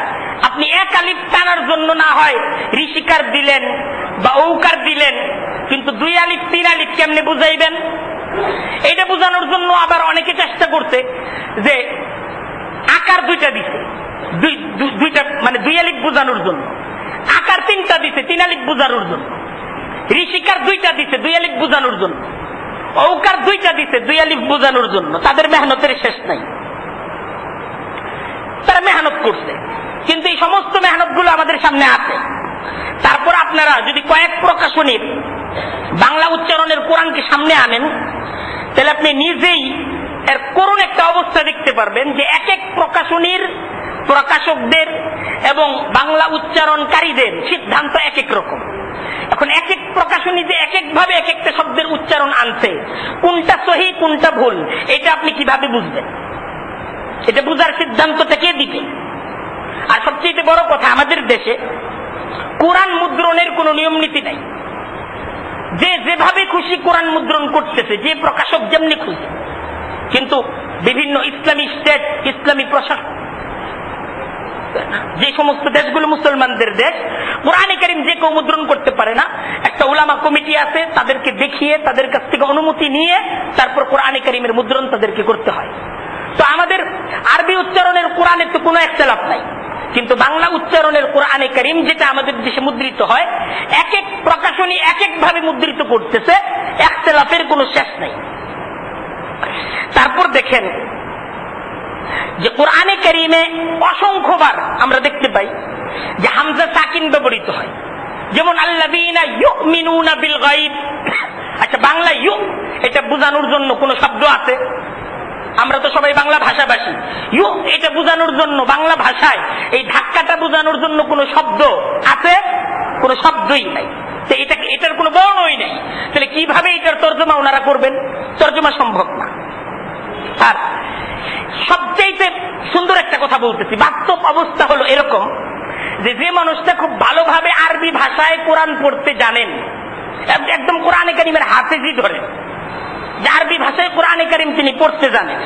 আপনি এক আলিফ টানার জন্য না হয় ঋষিকার দিলেন বা ঔকার দিলেন, কিন্তু দুই আলিফ তিন আলিফ কেমনে বুঝাইবেন? এইটা বোঝানোর জন্য আবার অনেকে চেষ্টা করতে যে আকার দুইটা দিছে, দুইটা মানে দুই আলিফ বোঝানোর জন্য। আকার তিনটা দিছে, তিন আলিফ বোঝানোর জন্য। ঋষিকার দুইটা দিছে, দুই আলিফ বোঝানোর জন্য। ঔকার দুইটা দিছে, দুই আলিফ বোঝানোর জন্য। তাদের মেহনতের শেষ নাই, তারা মেহনত করছে, কিন্তু এই সমস্ত মেহনত গুলো আমাদের সামনে আছে। তারপর আপনারা যদি কয়েক প্রকাশনীর বাংলা উচ্চারণের কোরআনকে সামনে আনেন, তাহলে আপনি নিজেই এর করুণ একটা অবস্থা দেখতে পারবেন যে এক এক প্রকাশনীর প্রকাশকদের এবং বাংলা উচ্চারণকারীদের সিদ্ধান্ত এক এক রকম। এখন এক এক প্রকাশনী যে এক একভাবে এক একটা শব্দের উচ্চারণ আনছে, কোনটা সহি কোনটা ভুল, এটা আপনি কিভাবে বুঝবেন? এটা বুঝার সিদ্ধান্তটা কে দিবে? আর সবচেয়ে বড় কথা, আমাদের দেশে কোরআন মুদ্রণের কোনো নিয়ম নীতি নাই। যে যেভাবে খুশি কোরআন মুদ্রণ করতেছে, যে প্রকাশক যেমনি খুশি। কিন্তু বিভিন্ন ইসলামী স্টেট, ইসলামী প্রশাসন, যে সমস্ত দেশগুলো মুসলমানদের দেশ, কোরআনে কারীম যে কেউ মুদ্রণ করতে পারে না। একটা উলামা কমিটি আছে, তাদেরকে দেখিয়ে তাদের কাছ থেকে অনুমতি নিয়ে তারপর কোরআনে কারীমের মুদ্রণ তাদেরকে করতে হয়। তো আমাদের আরবি উচ্চারণের কোরআনের তো কোনো একতলাপ নাই, কিন্তু বাংলা উচ্চারণের কোরআনে কারীম যেটা আমাদের দেশে মুদ্রিত হয়, এক এক প্রকাশনী এক এক ভাবে মুদ্রিত করতেছে, একতলাপের কোনো শেষ নাই। তারপর দেখেন যে কোরআনে কারীমে অসংখ্যবার আমরা দেখতে পাই যে হামজা সাকিন ব্যবহৃত হয়, যেমন আল্লাযীনা ইউমিনুনা বিল গায়ব। আচ্ছা, বাংলা ইউ এটা বোঝানোর জন্য কোন শব্দ আছে? আমরা তো সবাই বাংলা ভাষাভাষী। ইউ এটা বোঝানোর জন্য বাংলা ভাষায় এই ধাক্কাটা বোঝানোর জন্য কোন শব্দ আছে? কোন শব্দই নাই। তো এটার কোনো বর্ণই নাই, তাহলে কিভাবে এটার তর্জমা ওনারা করবেন? তর্জমা সম্ভব না। আর সবচেয়ে সুন্দর একটা কথা বলতেছি, বাস্তব অবস্থা হলো এরকম যে যে মানুষটা খুব ভালোভাবে আরবি ভাষায় কোরআন পড়তে জানেন, একদম কোরআনে কারীমের হাফেজি ধরেন, যে আরবি ভাষায় কোরআনে কারীম তিনি পড়তে জানেন,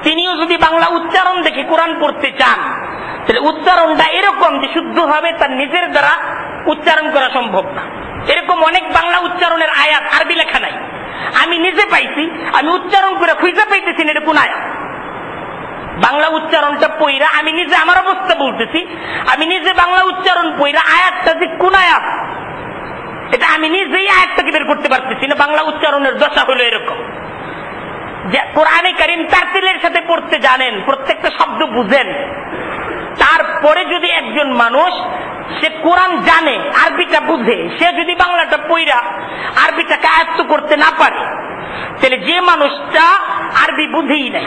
তিনিও যদি বাংলা উচ্চারণ দেখে কোরআন পড়তে চান, তাহলে উচ্চারণটা এরকম যে শুদ্ধভাবে তার নিজের দ্বারা উচ্চারণ করা সম্ভব না। এরকম অনেক বাংলা উচ্চারণের আয়াত আরবি লেখা নাই, আমি নিজে পাইছি, আমি উচ্চারণ করে খুঁজে পাইতেছি না এটা কোন আয়াত। বাংলা উচ্চারণটা পইরা আমি নিজে আমার অবস্থা বলতেছি, আমি নিজে বাংলা উচ্চারণ পইরা আয়াতটা যে কোন আয়াত এটা আমি নিজেই আয়াতটাকে বের করতে পারতেছি না। বাংলা উচ্চারণের দশা হলো এরকম যে কোরআনে কারীম তারতিলের সাথে পড়তে জানেন, প্রত্যেকটা শব্দ বুঝেন, তারপরে যদি একজন মানুষ সে কোরআন জানে, আরবিটা বুঝে, সে যদি বাংলাটা পইরা আরবিটাকে আয়ত্ত করতে না পারে, তাহলে যে মানুষটা আরবি বুঝেই নাই,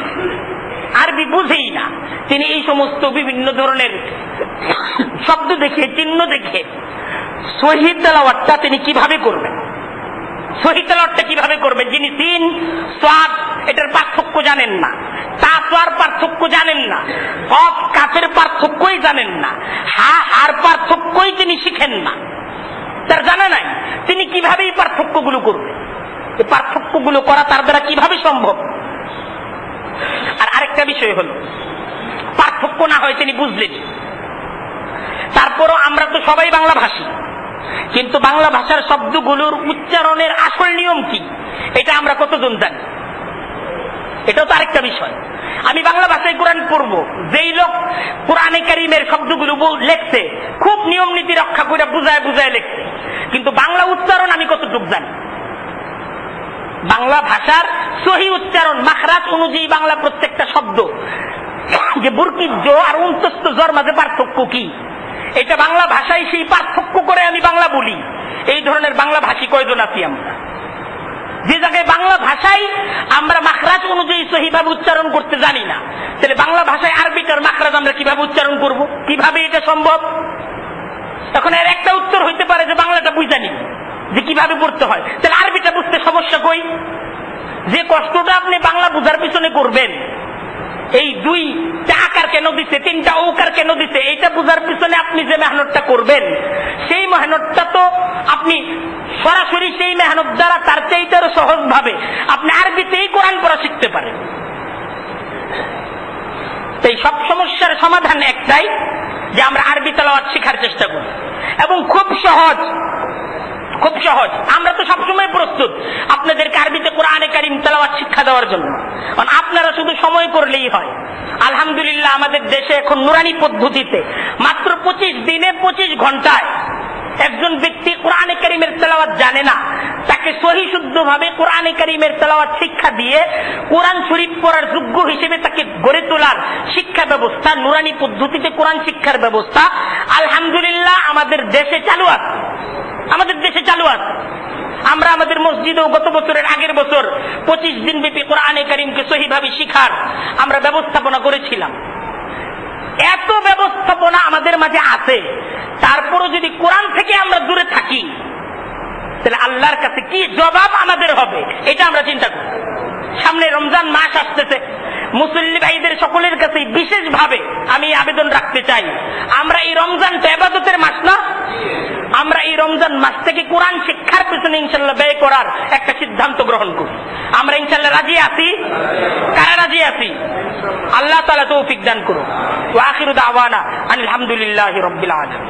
আরবি বুঝেই না, তিনি এই সমস্ত বিভিন্ন ধরনের শব্দ দেখে, চিহ্ন দেখে সহিহ তেলাওয়াতটা তিনি কিভাবে করবেন? সহিহ তেলাওয়াতটা কিভাবে করবেন? যিনি সিন সাদ এটার পার্থক্য জানেন না, তা তোয়ার পার্থক্য জানেন না, কফ কাফের পার্থক্যই জানেন না, হা হার পার্থক্যই তিনি শিখেন না, তার জানা নাই, তিনি কিভাবে এই পার্থক্যগুলো করবেন? এই পার্থক্যগুলো করা তার দ্বারা কিভাবে সম্ভব? আর আরেকটা বিষয় হলো, পার্থক্য না হয় তিনি বুঝলেন, তারপরও আমরা তো সবাই বাংলা ভাষী, কিন্তু বাংলা ভাষার শব্দগুলোর উচ্চারণের আসল নিয়ম কি এটা আমরা কতজন জানি? এটাও তো আরেকটা বিষয়। আমি বাংলা ভাষায় কোরআন পড়বো, যেই লোক কোরআনে কারীমের শব্দগুলো লেখছে খুব নিয়ম নীতি রক্ষা করে বুঝায় বুঝায় লেখছে, কিন্তু বাংলা উচ্চারণ আমি কতটুকু জানি? বাংলা ভাষার সহি উচ্চারণ মাখরাজ অনুযায়ী বাংলা প্রত্যেকটা শব্দ, যে বুরকির জো আর উন্তস্ত জোর মাঝে পার্থক্য কি, এটা বাংলা ভাষায় সেই পার্থক্য করে আমি বাংলা বলি। এই ধরনের বাংলা ভাষী কয়জন আছি আমরা? যে জায়গায় বাংলা ভাষায় আমরা মাখরাজ অনুযায়ী সহিভাবে উচ্চারণ করতে জানি না, তাহলে বাংলা ভাষায় আরবিটার মাখরাজ আমরা কিভাবে উচ্চারণ করব? কিভাবে এটা সম্ভব? তখন এর একটা উত্তর হইতে পারে যে বাংলাটা বুঝা নি, যে কিভাবে পড়তে হয়, তাহলে আরবিটা বুঝতে সমস্যা কই? যে কষ্টটা আপনি বাংলা বুঝার পিছনে করবেন, এই দুইটা আকার কেন দিছে, তিনটা ঔকার কেন দিছে, এইটা বুঝার পিছনে আপনি যে মেহনতটা করবেন, সেই মেহনতটা তো আপনি সরাসরি সেই মেহনত দ্বারা তার চাইতেও সহজ ভাবে আপনি আরবিতেই কোরআন পড়া শিখতে পারেন। এই সব সমস্যার সমাধান একটাই, যে আমরা আরবি তেলাওয়াত শেখার চেষ্টা করি, এবং খুব সহজ, খুব সহজ। আমরা তো সবসময় প্রস্তুত আপনাদেরকে আরবিতে কোরআনে কারীম তেলাওয়াত শিক্ষা দেওয়ার জন্য, কারণ আপনারা শুধু সময় করলেই হয়। আলহামদুলিল্লাহ আমাদের দেশে এখন নুরানি পদ্ধতিতে মাত্র 25 দিনে 25 ঘন্টায় একজন ব্যক্তি কোরআনে কারীমের তেলাওয়াত জানে না, তাকে সহি শুদ্ধভাবে কোরআনে কারীমের তেলাওয়াত শিক্ষা দিয়ে কোরআন শরীফ পড়ার যোগ্য হিসেবে তাকে গড়ে তোলার শিক্ষা ব্যবস্থা, নুরানি পদ্ধতিতে কোরআন শিক্ষার ব্যবস্থা আলহামদুলিল্লাহ আমাদের দেশে চালু আছে, আমাদের দেশে চালু আছে। আমরা আমাদের মসজিদেও গত বছরের আগের বছর 25 দিন ব্যাপী কোরআনে কারীমকে সহিভাবে শিখার আমরা ব্যবস্থাপনা করেছিলাম। এত ব্যবস্থাপনা আমাদের মাঝে আছে, তারপরও যদি কোরআন থেকে আমরা দূরে থাকি, তাহলে আল্লাহর কাছে কি জবাব আমাদের হবে এটা আমরা চিন্তা করি। সামনে রমজান মাস আসতেছে, মুসল্লি ভাইদের সকলের কাছে বিশেষভাবে আমি আবেদন রাখতে চাই, আমরা এই রমজানটা ইবাদতের মাস না, আমরা এই রমজান মাস থেকে কোরআন শিক্ষার পিছনে ইনশাআল্লাহ ব্যয় করার একটা সিদ্ধান্ত গ্রহণ করি। আমরা ইনশাআল্লাহ রাজি আছি? কারা রাজি আছি? আল্লাহ তাআলা তৌফিক দান করুন। ওয়া আখিরু দাওয়ানা আলহামদুলিল্লাহি রাব্বিল আলামিন।